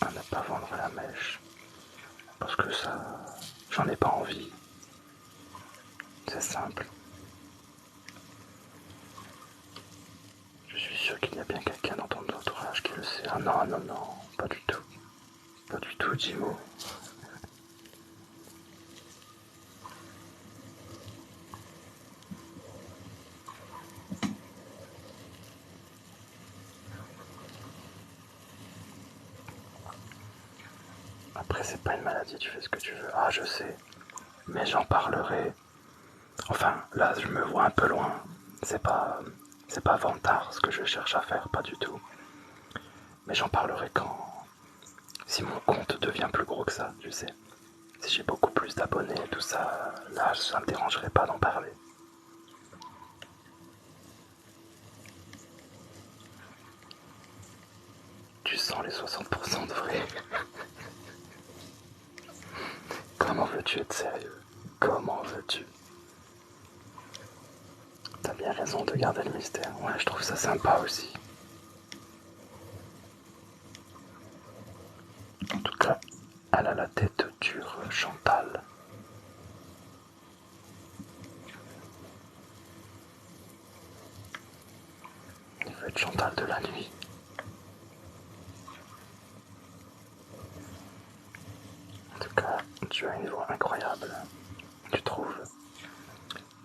à ne pas vendre la mèche? Parce que ça, j'en ai pas envie. C'est simple. Je suis sûr qu'il y a bien quelqu'un dans ton entourage qui le sait. Ah non, non, non, pas du tout. Pas du tout, Jimo. Après, c'est pas une maladie, tu fais ce que tu veux. Ah, je sais. Mais j'en parlerai. Enfin, là, je me vois un peu loin. C'est pas, c'est pas vantard ce que je cherche à faire, pas du tout. Mais j'en parlerai si mon compte devient plus gros que ça, tu sais. Si j'ai beaucoup plus d'abonnés et tout ça, là, ça me dérangerait pas d'en parler. Tu sens les 60% de vrai. Comment veux-tu être sérieux? Comment veux-tu? T'as bien raison de garder le mystère. Ouais, je trouve ça sympa aussi. En tout cas, elle a la tête dure, Chantal. Il veut être Chantal de la nuit. En tout cas, tu as une voix incroyable, tu trouves,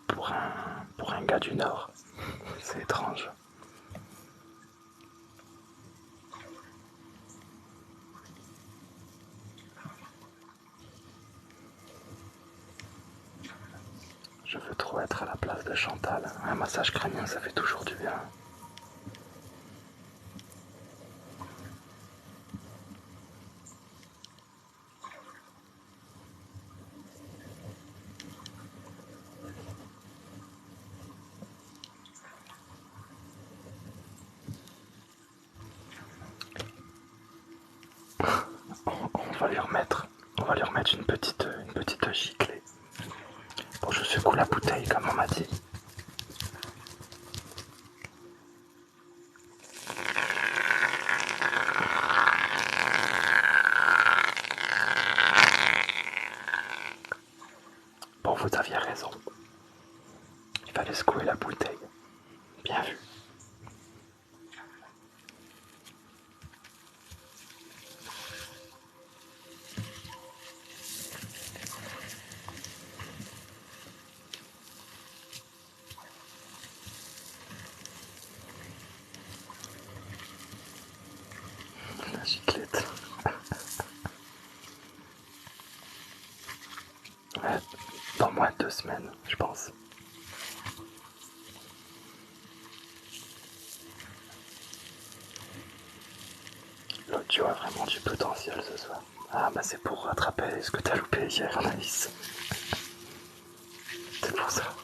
pour un gars du Nord. C'est étrange. Je veux trop être à la place de Chantal. Un massage crânien, ça fait toujours du bien. On va lui remettre une petite giclée. Bon, je secoue la bouteille comme on m'a dit. Bon, vous aviez raison. Il fallait secouer la bouteille. Bien vu. La giclette. Ouais, dans moins de 2 semaines, je pense. L'audio a vraiment du potentiel ce soir. Ah bah c'est pour rattraper ce que t'as loupé hier, Anaïs. C'est pour ça.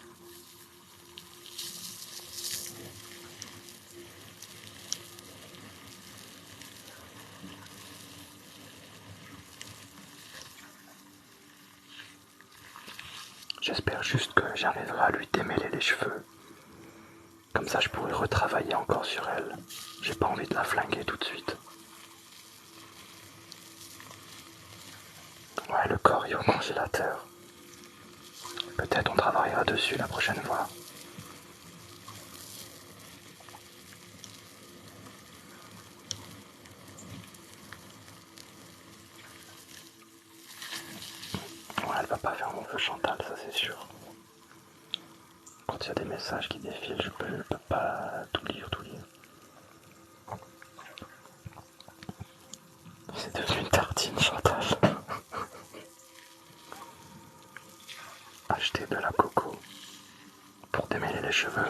J'espère juste que j'arriverai à lui démêler les cheveux. Comme ça je pourrai retravailler encore sur elle. J'ai pas envie de la flinguer tout de suite. Ouais, le corps est au congélateur. Peut-être on travaillera dessus la prochaine fois. Ouais, elle va pas faire mon feu Chantal, ça c'est sûr. Quand il y a des messages qui défilent, je peux pas tout lire, tout lire. C'est devenu une tartine Chantal. Acheter de la coco pour démêler les cheveux.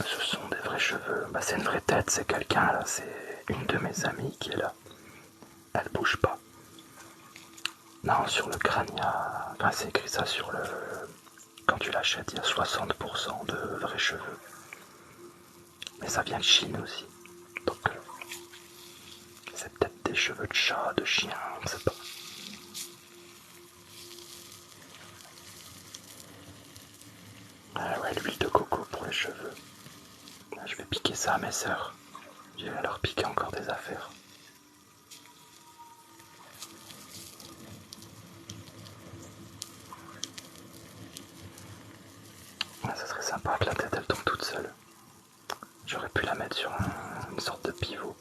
Ce sont des vrais cheveux. Bah, c'est une vraie tête, c'est quelqu'un là, c'est une de mes amies qui est là. Elle bouge pas. Non, sur le crâne, il y a. Enfin, c'est écrit ça sur le. Quand tu l'achètes, il y a 60% de vrais cheveux. Mais ça vient de Chine aussi. Donc, c'est peut-être des cheveux de chat, de chien, on sait pas. Ah ouais, l'huile de coco pour les cheveux. Je vais piquer ça à mes sœurs. Je vais leur piquer encore des affaires. Ouais, ça serait sympa que la tête elle tombe toute seule. J'aurais pu la mettre sur une sorte de pivot.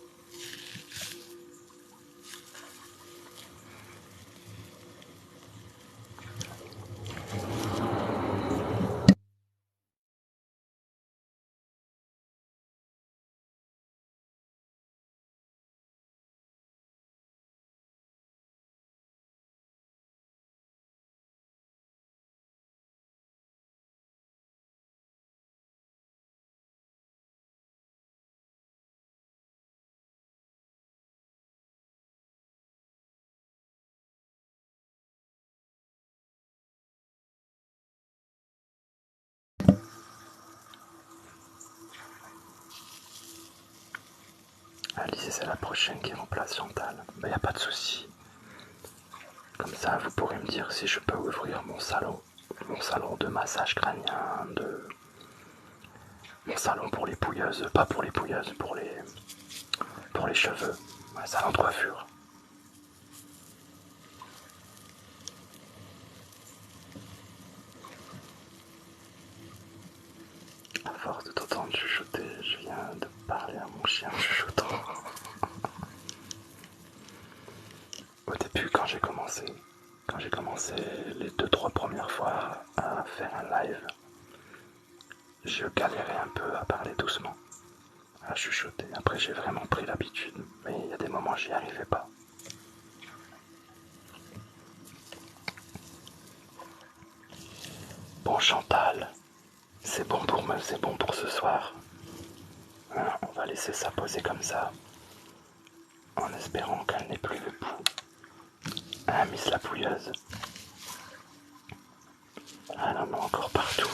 Alice, c'est la prochaine qui remplace Chantal. Mais y a pas de souci. Comme ça, vous pourrez me dire si je peux ouvrir mon salon de massage crânien, mon salon pour les pouilleuses, pas pour les pouilleuses, pour les cheveux, un salon de coiffure. À force de t'entendre chuchoter, je viens de parler à mon chien en chuchotant. Au début, quand j'ai commencé les 2-3 premières fois à faire un live, je galérais un peu à parler doucement, à chuchoter. Après, j'ai vraiment pris l'habitude, mais il y a des moments j'y arrivais pas. Bon Chantal, c'est bon pour ce soir. Hein, on va laisser ça poser comme ça, en espérant qu'elle n'ait plus le pouls. Hein, Miss la pouilleuse. Ah non, non, encore partout.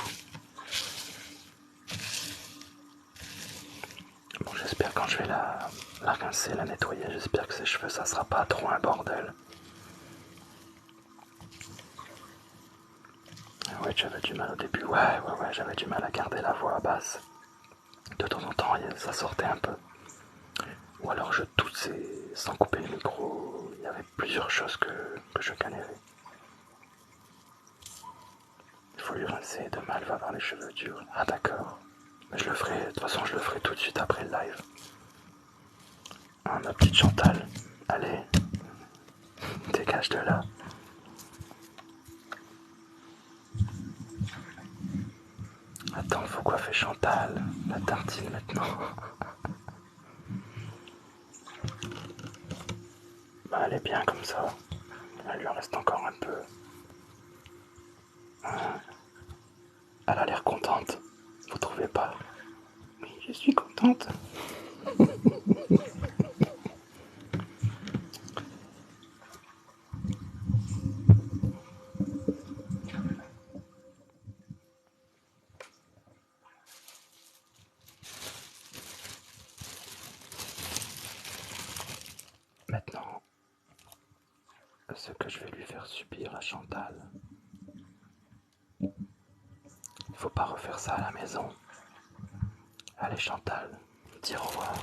Bon, j'espère quand je vais la rincer, la nettoyer, j'espère que ses cheveux, ça sera pas trop un bordel. Ouais, j'avais du mal au début, ouais, j'avais du mal à garder la voix basse. De temps en temps, ça sortait un peu. Ou alors je toussais sans couper le micro. Il y avait plusieurs choses que je galérais. Il faut lui rincer, demain elle va avoir les cheveux durs. Ah d'accord. Mais je le ferai, de toute façon je le ferai tout de suite après le live. Hein, ma petite Chantal, allez, dégage de là. Attends, faut coiffer Chantal, la tartine maintenant. Bah, elle est bien comme ça. Elle lui en reste encore un peu. Hein, elle a l'air contente. Vous trouvez pas? Oui, je suis contente. Maintenant, ce que je vais lui faire subir à Chantal, il faut pas refaire ça à la maison. Allez Chantal, dis au revoir.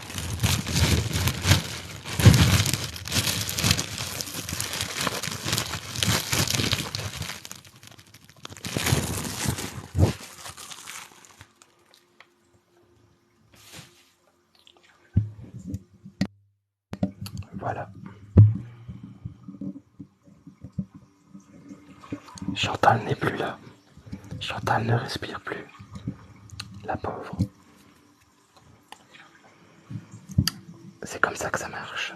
Voilà. Chantal n'est plus là. Chantal ne respire plus. La pauvre. C'est comme ça que ça marche.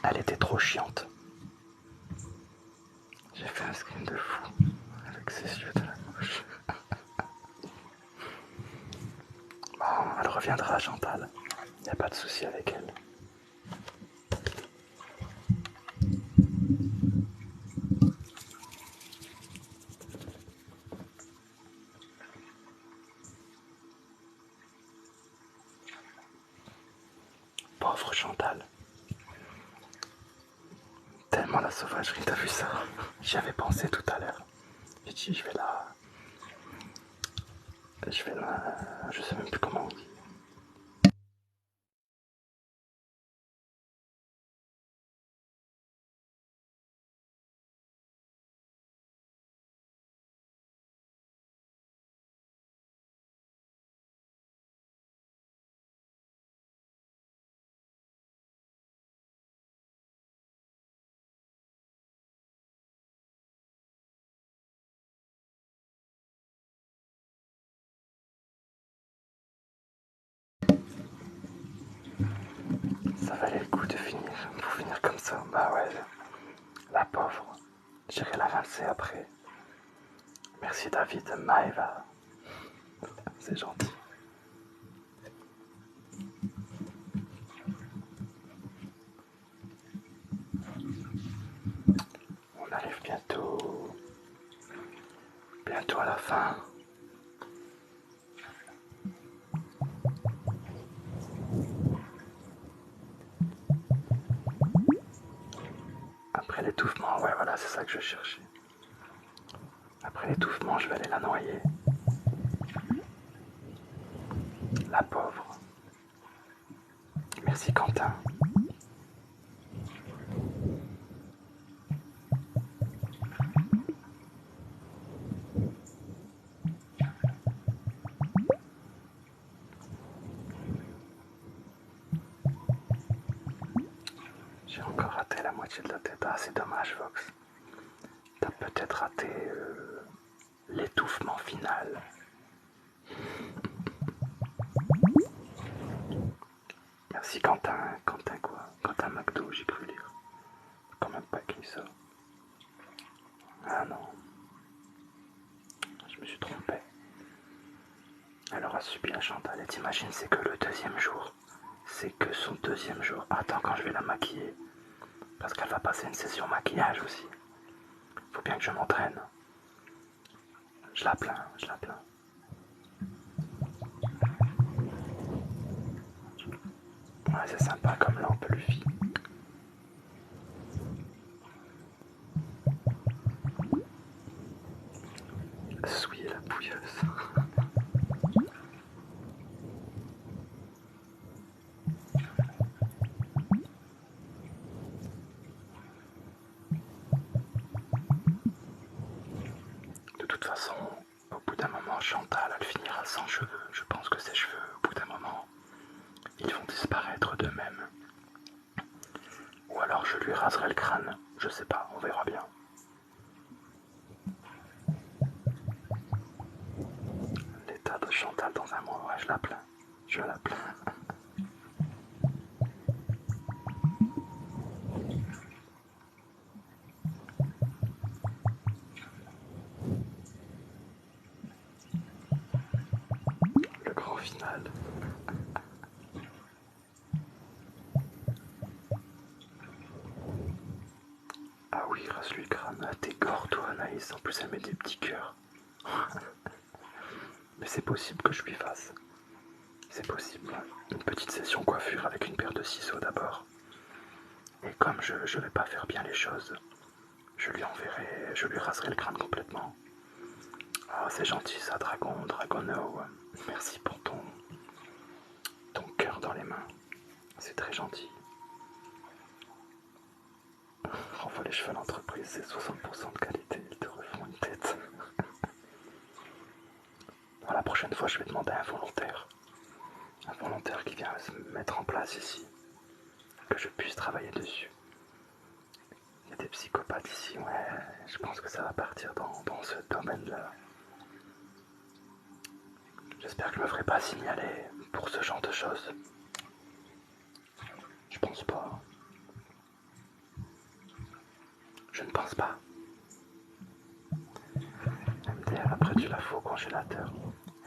Elle était trop chiante. J'ai fait un screen de fou avec ses yeux de la bouche. Bon, elle reviendra, Chantal. Y a pas de souci avec elle. Pauvre Chantal. Tellement la sauvagerie, t'as vu ça? J'y avais pensé tout à l'heure. J'ai dit, je vais la. Je vais la. Je sais même plus comment on dit. Ça valait le coup de finir, pour finir comme ça. Bah ouais, la pauvre. J'irai la rincer après. Merci David, Maëva. C'est gentil. On arrive bientôt à la fin. Après l'étouffement, ouais voilà, c'est ça que je cherchais. Après l'étouffement, je vais aller la noyer. La pauvre. Merci Quentin. raté la moitié de la tête. Ah, c'est dommage, Vox. T'as peut-être raté l'étouffement final. Merci Quentin. Quentin quoi? Quentin McDo, j'ai cru lire. J'ai quand même pas écrit ça. Ah non. Je me suis trompé. Elle aura subi la Chantal. Et t'imagines, c'est que le deuxième jour. C'est que son deuxième jour. Attends, quand je vais la maquiller. Parce qu'elle va passer une session maquillage aussi. Faut bien que je m'entraîne. Je la plains, je la plains. Ouais, c'est sympa comme lampe, Luffy. Souiller la bouilleuse. De toute façon, au bout d'un moment, Chantal, elle finira sans cheveux. Je pense que ses cheveux, au bout d'un moment, ils vont disparaître d'eux-mêmes. Ou alors je lui raserai le crâne. Je sais pas, on verra bien. L'état de Chantal dans un mois, ouais, je la plains. Je la plains. Le grand final. Ah oui, rase-lui le crâne. Ah, t'es gore, toi, Anaïs. En plus, elle met des petits cœurs. Mais c'est possible que je lui fasse. C'est possible. Une petite session coiffure avec une paire de ciseaux d'abord. Et comme je vais pas faire bien les choses, je lui enverrai, je lui raserai le crâne complètement. Ah, c'est gentil ça, Dragono. Merci pour ton cœur dans les mains. C'est très gentil. Renvoie les cheveux à l'entreprise, c'est 60% de qualité, ils te refont une tête. Alors, la prochaine fois, je vais demander un volontaire. Un volontaire qui vient se mettre en place ici. Que je puisse travailler dessus. Il y a des psychopathes ici, ouais. Je pense que ça va partir dans ce domaine-là. J'espère que je me ferai pas signaler pour ce genre de choses. Je pense pas. Je ne pense pas. MDR, après tu la fous au congélateur.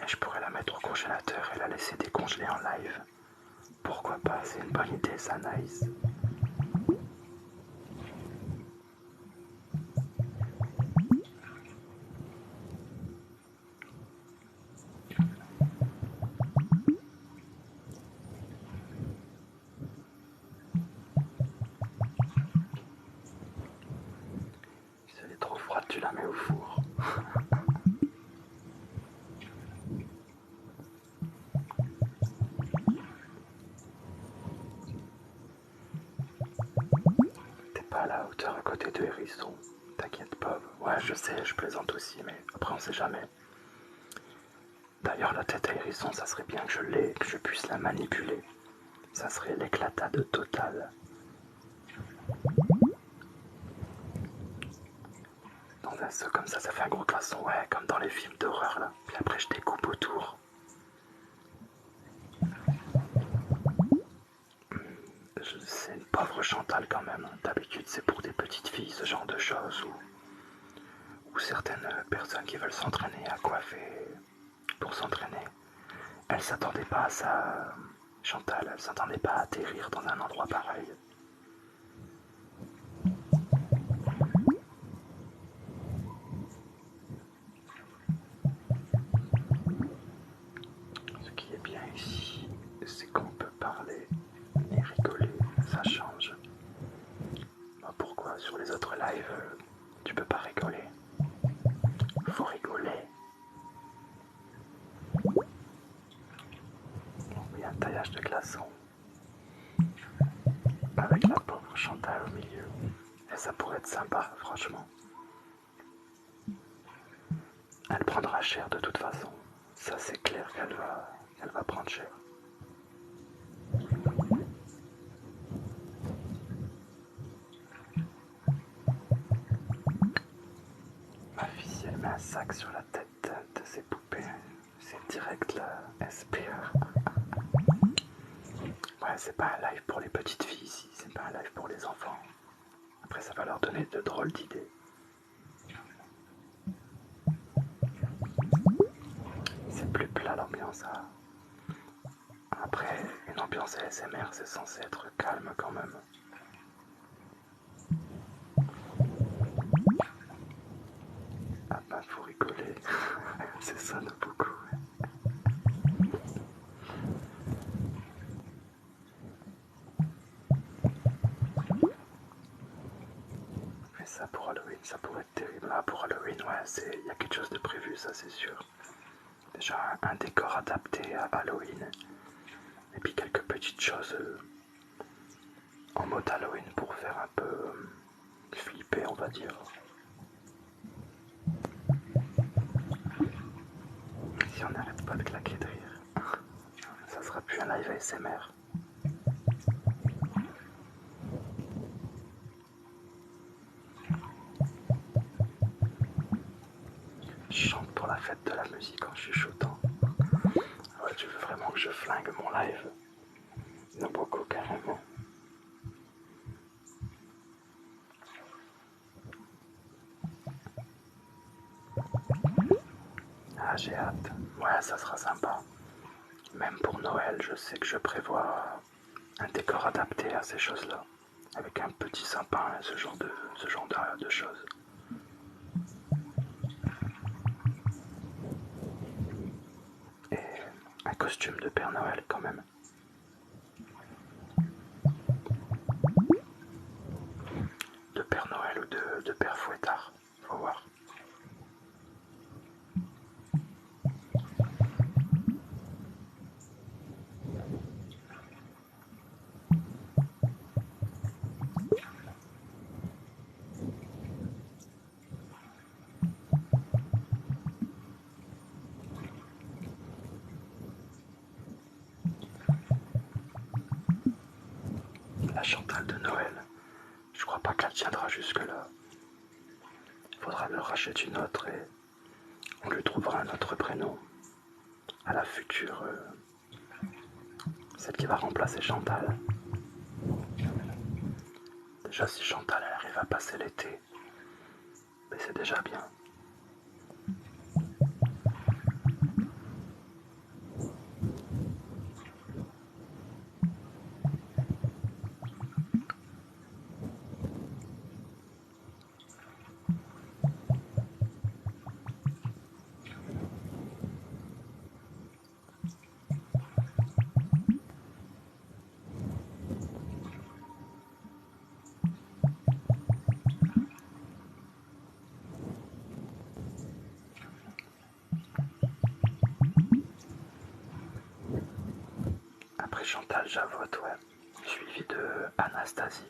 Et je pourrais la mettre au congélateur et la laisser décongeler en live. Pourquoi pas, c'est une bonne idée ça, nice. Si elle est trop froide, tu la mets au four. T'es pas à la hauteur à côté de Hérisson. T'inquiète pas. Ouais, je sais, je plaisante aussi, mais après on sait jamais. D'ailleurs, la tête à hérisson, ça serait bien que je l'ai, que je puisse la manipuler. Ça serait l'éclatade totale. Dans un seau comme ça fait un gros glaçon, ouais, comme dans les films d'horreur là. Puis après, je découpe autour. C'est une pauvre Chantal quand même. D'habitude, c'est pour des petites filles, ce genre de choses, ou certaines personnes qui veulent s'entraîner à coiffer pour s'entraîner. Elle s'attendait pas à ça, Chantal, elle s'attendait pas à atterrir dans un endroit pareil. Ce qui est bien ici, c'est qu'on peut parler et rigoler, ça change. Pourquoi sur les autres lives, tu peux pas rigoler? Faut rigoler. Il y a un taillage de glaçons. Avec la pauvre Chantal au milieu. Et ça pourrait être sympa, franchement. Elle prendra cher de toute façon. Ça c'est clair qu'elle va prendre cher. met un sac sur la tête de ces poupées. C'est direct la SPA. Ouais, c'est pas un live pour les petites filles ici, c'est pas un live pour les enfants. Après, ça va leur donner de drôles d'idées. C'est plus plat l'ambiance. Après, une ambiance ASMR, c'est censé être calme quand même. Ah bah, faut rigoler. C'est ça, de beaucoup. Mais ça pour Halloween, ça pourrait être terrible. Ah, pour Halloween, ouais, il y a quelque chose de prévu, ça c'est sûr. Déjà un décor adapté à Halloween. Et puis quelques petites choses en mode Halloween pour faire un peu flipper, on va dire. Si on n'arrête pas de claquer de rire, ça sera plus un live ASMR. Je chante pour la fête de la musique en chuchotant. Ouais, tu veux vraiment que je flingue mon live? Non, beaucoup carrément. Ah, j'ai hâte. Ouais, ça sera sympa. Même pour Noël, je sais que je prévois un décor adapté à ces choses-là. Avec un petit sapin et ce genre de choses. Et un costume de Père Noël quand même. De Père Noël ou de Père Fouettard. Faut voir. La Chantal de Noël. Je crois pas qu'elle tiendra jusque-là. Faudra me racheter une autre et on lui trouvera un autre prénom. À la future, celle qui va remplacer Chantal. Déjà, si Chantal arrive à passer l'été, mais c'est déjà bien. Après Chantal, Javotte, ouais. Suivi de Anastasie.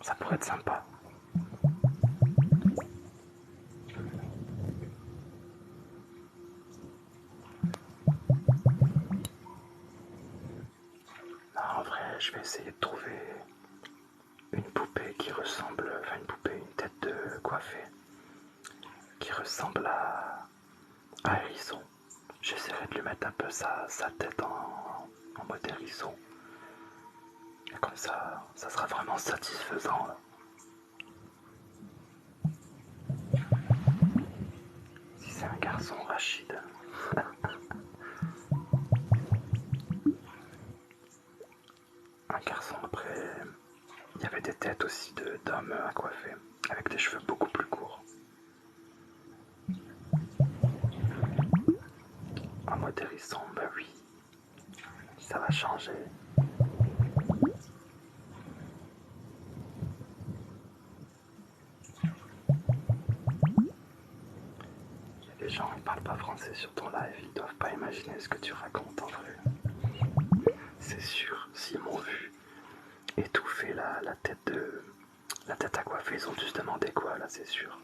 Ça pourrait être sympa. Non, en vrai, je vais essayer de trouver une poupée qui ressemble, enfin une poupée, une tête de coiffée, qui ressemble à Hérisson. J'essaierai de lui mettre un peu sa tête en mode hérisson. Et comme ça sera vraiment satisfaisant. Là. Si c'est un garçon, Rachid. Un garçon, après, il y avait des têtes aussi d'hommes à coiffer, avec des cheveux beaucoup plus courts. En mode hérisson, bah oui, ça va changer. Les gens ne parlent pas français sur ton live, ils doivent pas imaginer ce que tu racontes en vrai. C'est sûr, s'ils m'ont vu étouffer la tête à coiffer, ils ont dû se demander quoi là, c'est sûr.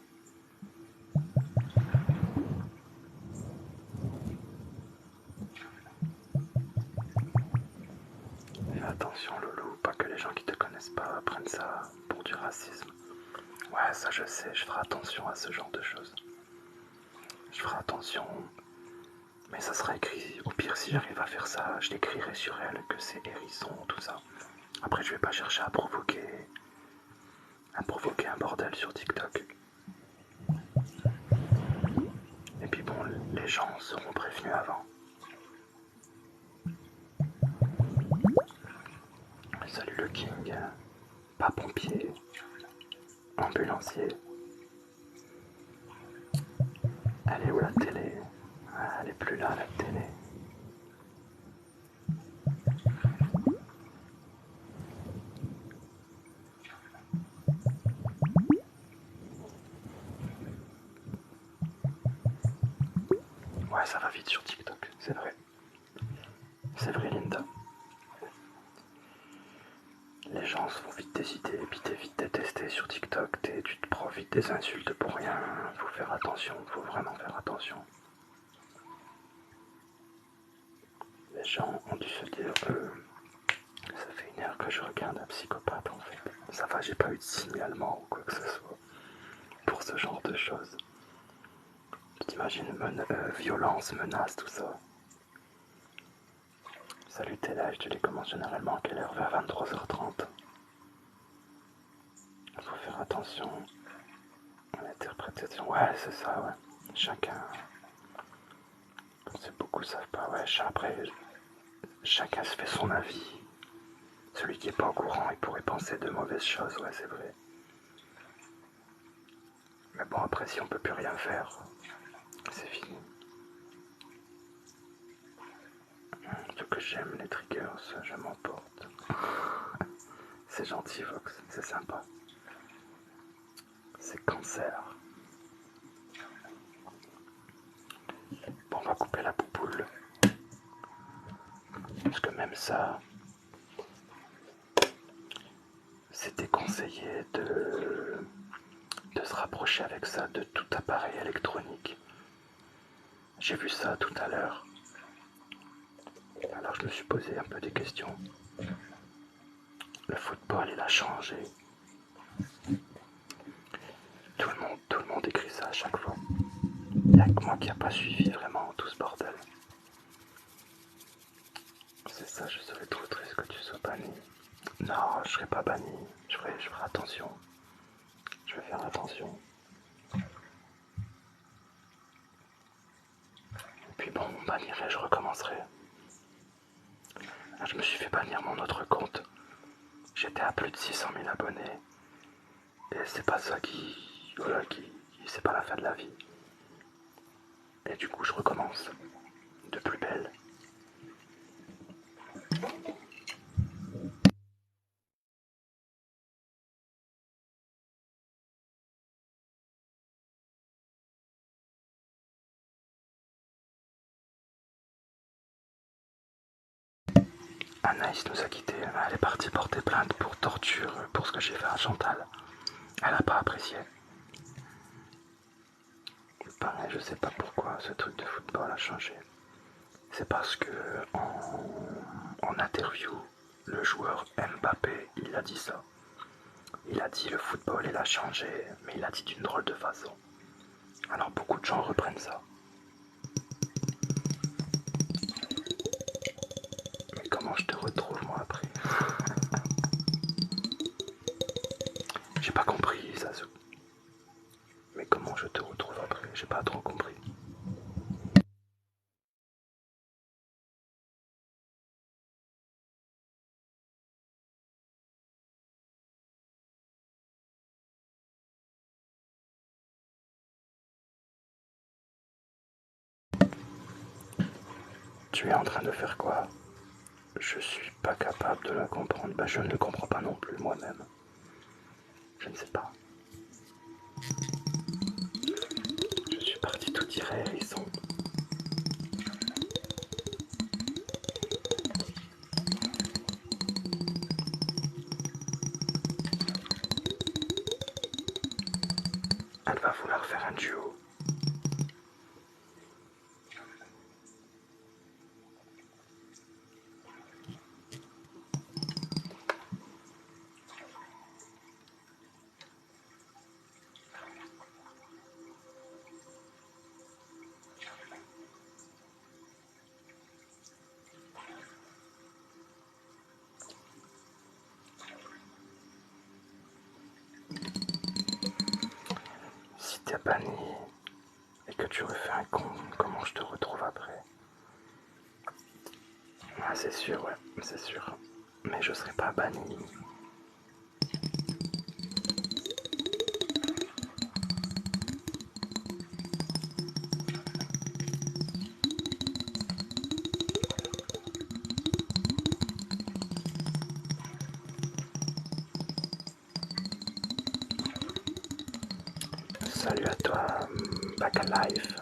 Fais attention Loulou, pas que les gens qui te connaissent pas prennent ça pour du racisme. Ouais, ça je sais, je ferai attention à ce genre de choses. je ferai attention. Mais ça sera écrit, au pire si j'arrive à faire ça, je l'écrirai sur elle que c'est hérisson, tout ça. Après je vais pas chercher à provoquer un bordel sur TikTok. Et puis bon, les gens seront prévenus avant. Salut le King, pas pompier, ambulancier. Elle est où la télé? Ah, elle est plus là la télé. Ouais, ça va vite sur TikTok, c'est vrai. C'est vrai, Linda. Les gens se font vite des idées, et puis t'es vite détesté sur TikTok, tu te prends vite des insultes pour rien. Faut faire attention, faut vraiment faire attention. Les gens ont dû se dire ça fait 1 heure que je regarde un psychopathe en fait. Ça va, j'ai pas eu de signalement ou quoi que ce soit pour ce genre de choses. Tu t'imagines violence, menace, tout ça. Salut, t'es là, je te les commence généralement à quelle heure? Vers 23h30. Il faut faire attention. L'interprétation, ouais, c'est ça, ouais. Chacun. C'est beaucoup savent pas, ouais. Après, chacun se fait son avis. Celui qui est pas au courant, il pourrait penser de mauvaises choses, ouais, c'est vrai. Mais bon, après, si on peut plus rien faire, c'est fini. Tout que j'aime les triggers, je m'emporte. C'est gentil, Vox, c'est sympa. C'est cancer. Bon, on va couper la poupoule. Parce que même ça, c'était conseillé de se rapprocher avec ça de tout appareil électronique. J'ai vu ça tout à l'heure. Alors je me suis posé un peu des questions. Le football, il a changé. Tout le monde écrit ça à chaque fois. Il n'y a que moi qui n'a pas suivi vraiment tout ce bordel. C'est ça, je serais trop triste que tu sois banni. Non, je serai pas banni. Je ferai attention. Je vais faire attention. Et puis bon, on bannirait, je recommencerai. Là, je me suis fait bannir mon autre compte. J'étais à plus de 600 000 abonnés. Et c'est pas ça voilà, c'est pas la fin de la vie. Et du coup, je recommence. De plus belle. Anaïs nous a quittés. Elle est partie porter plainte pour torture, pour ce que j'ai fait à Chantal. Elle a pas apprécié. Pareil, je sais pas pourquoi ce truc de football a changé. C'est parce que en interview, le joueur Mbappé, il a dit ça. Il a dit le football il a changé, mais il a dit d'une drôle de façon. Alors beaucoup de gens reprennent ça. Mais comment je te retrouve moi après? J'ai pas compris, Zazu. Mais comment je te retrouve après? J'ai pas trop compris. Tu es en train de faire quoi? Je suis pas capable de la comprendre. Ben, je ne le comprends pas non plus moi-même. Je ne sais pas. Je suis parti tout dire à hérisson. Elle va vouloir faire un duo. t'es banni et que tu refais un compte, comment je te retrouve après? Ah, c'est sûr, ouais, c'est sûr. Mais je serai pas banni. Salut à toi, Back Alive.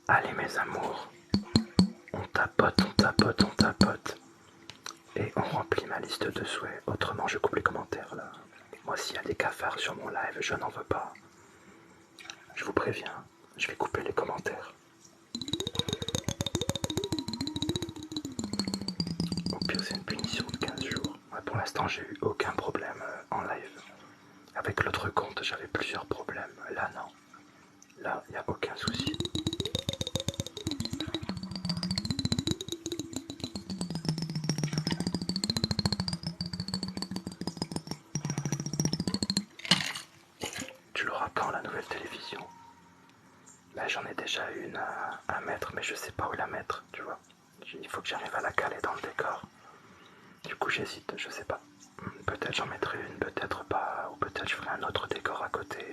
Allez mes amours, on tapote, on tapote, on tapote. Et on remplit ma liste de souhaits. Autrement, je coupe les commentaires là. Moi, s'il y a des cafards sur mon live, je n'en veux pas. Je vous préviens, je vais couper les commentaires. Au pire, c'est une punition de 15 jours. Ouais, pour l'instant, j'ai eu aucun problème en live. Avec l'autre compte, j'avais plusieurs problèmes. Là, non. Là, il n'y a aucun souci. Tu l'auras quand la nouvelle télévision? Ben, j'en ai déjà une à mettre, mais je sais pas où la mettre, tu vois. Il faut que j'arrive à la caler dans le décor. Du coup, j'hésite, je sais pas. Peut-être j'en mettrai une, peut-être pas, ou peut-être je ferai un autre décor à côté.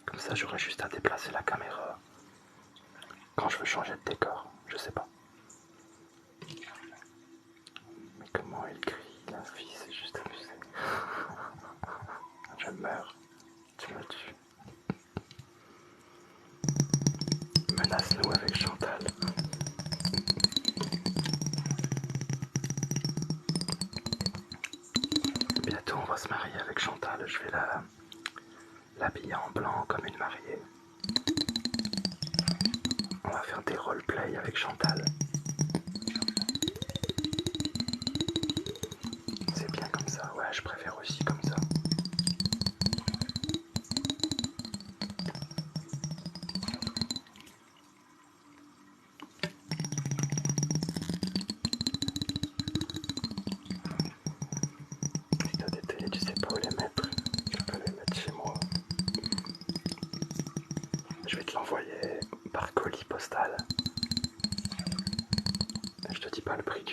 Comme ça, j'aurai juste à déplacer la caméra quand je veux changer de décor, je sais pas. Mais comment elle crie, la fille, c'est juste abusé. Je meurs, tu me tues. Menace-nous avec Chantal. Bientôt, on va se marier avec Chantal. Je vais l'habiller en blanc comme une mariée. On va faire des roleplay avec Chantal. C'est bien comme ça, ouais, je préfère aussi comme ça. Si t'as des télés, tu sais pas où les mettre, je peux les mettre chez moi. Je vais te l'envoyer par colis postal. Je te dis pas le prix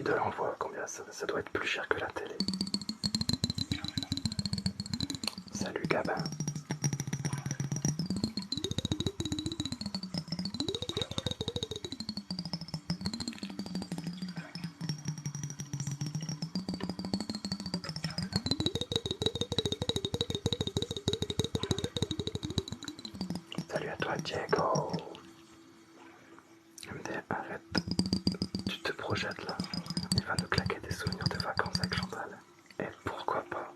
de l'envoi, combien ça doit être plus cher que la télé. Salut Gabin. Salut à toi Diego. MD, arrête. Tu te projettes là. Il va nous claquer des souvenirs de vacances avec Chantal. Et pourquoi pas?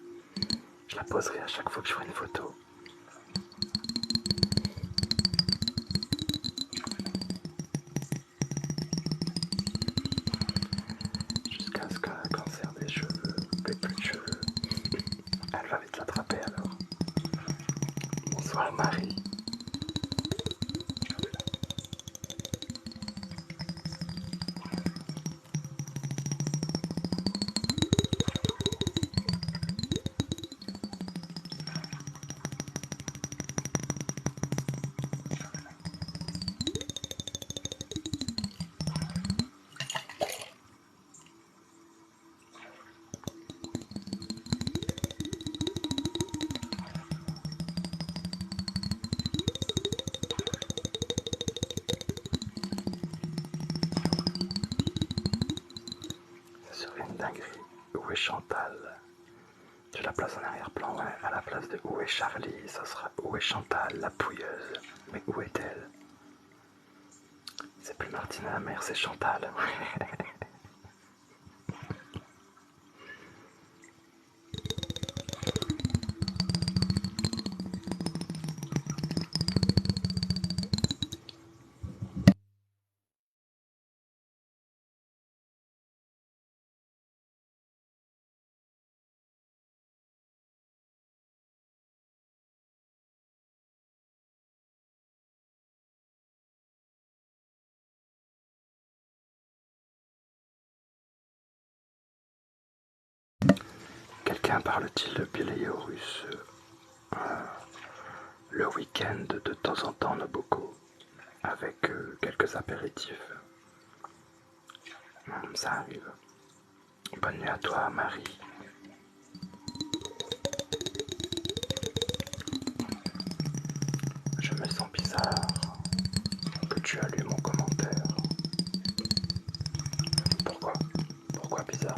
Je la poserai à chaque fois que je ferai une photo. Jusqu'à ce qu'un cancer des cheveux, et plus de cheveux. Elle va vite l'attraper alors. Bonsoir Marie. Ça serait une dinguerie. Où est Chantal? Tu la places en arrière-plan, ouais. À la place de où est Charlie, ça sera où est Chantal, la pouilleuse. Mais où est-elle? C'est plus Martine la mère, c'est Chantal. Quelqu'un parle-t-il de Biélorusse le week-end de temps en temps, Noboko, avec quelques apéritifs. Ça arrive. Bonne nuit à toi, Marie. Je me sens bizarre que tu as lu mon commentaire. Pourquoi? Pourquoi bizarre?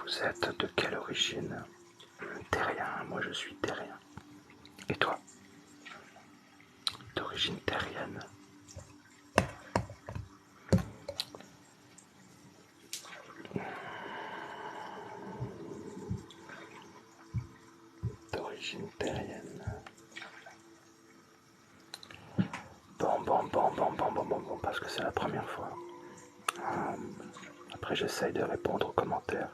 Vous êtes de quelle origine? Terrien, moi je suis terrien. Et toi? D'origine terrienne. D'origine terrienne. Bon, parce que c'est la première fois. Après, j'essaye de répondre aux commentaires.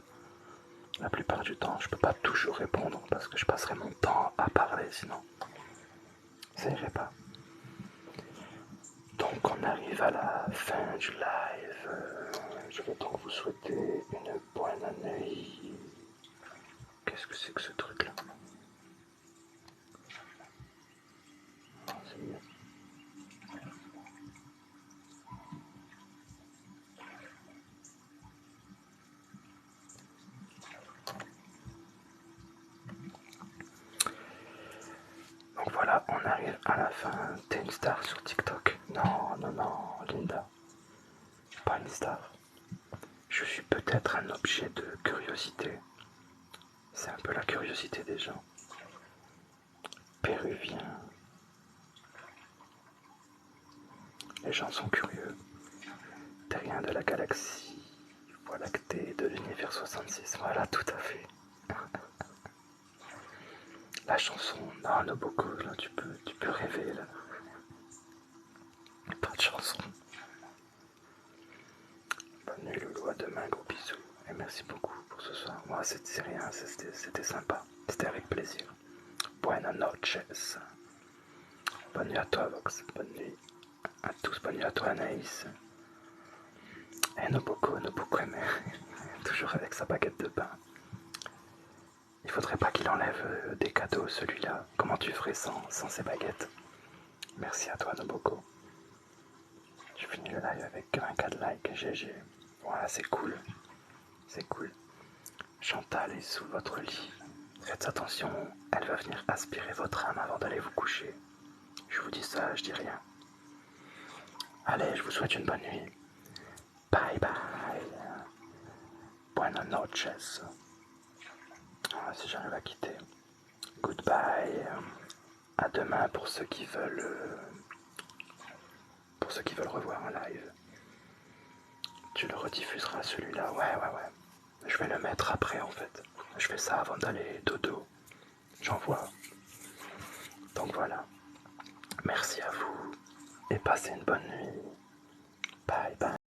La plupart du temps, je peux pas toujours répondre parce que je passerai mon temps à parler, sinon ça irait pas. Donc, on arrive à la fin du live. Je vais donc vous souhaiter une bonne année. Qu'est-ce que c'est que ce truc-là? C'est mieux. Donc voilà, on arrive à la fin. T'es une star sur TikTok? Non, Linda. Pas une star. Je suis peut-être un objet de curiosité. C'est un peu la curiosité des gens. Péruvien. Les gens sont curieux. Terrien de la galaxie Voie lactée de l'univers 66. Voilà, tout à fait. La chanson, non, Noboko, là, tu peux rêver, là. Pas de chanson. Bonne nuit, Loulou, à demain, gros bisous. Et merci beaucoup pour ce soir. Moi, c'est rien, c'était sympa. C'était avec plaisir. Buenas noches. Bonne nuit à toi, Vox. Bonne nuit à tous. Bonne nuit à toi, Anaïs. Et Noboko aimé. Toujours avec sa baguette de pain. Il faudrait pas qu'il enlève des cadeaux, celui-là. Comment tu ferais sans ces baguettes? Merci à toi, Noboko. Je finis le live avec 4 likes. GG. Voilà, c'est cool. C'est cool. Chantal est sous votre lit. Faites attention, elle va venir aspirer votre âme avant d'aller vous coucher. Je vous dis ça, je dis rien. Allez, je vous souhaite une bonne nuit. Bye bye. Buenas noches. Ah, si j'arrive à quitter. Goodbye. À demain pour ceux qui veulent revoir un live. Tu le rediffuseras celui-là. Ouais. Je vais le mettre après en fait. Je fais ça avant d'aller dodo. J'envoie. Donc voilà. Merci à vous et passez une bonne nuit. Bye bye.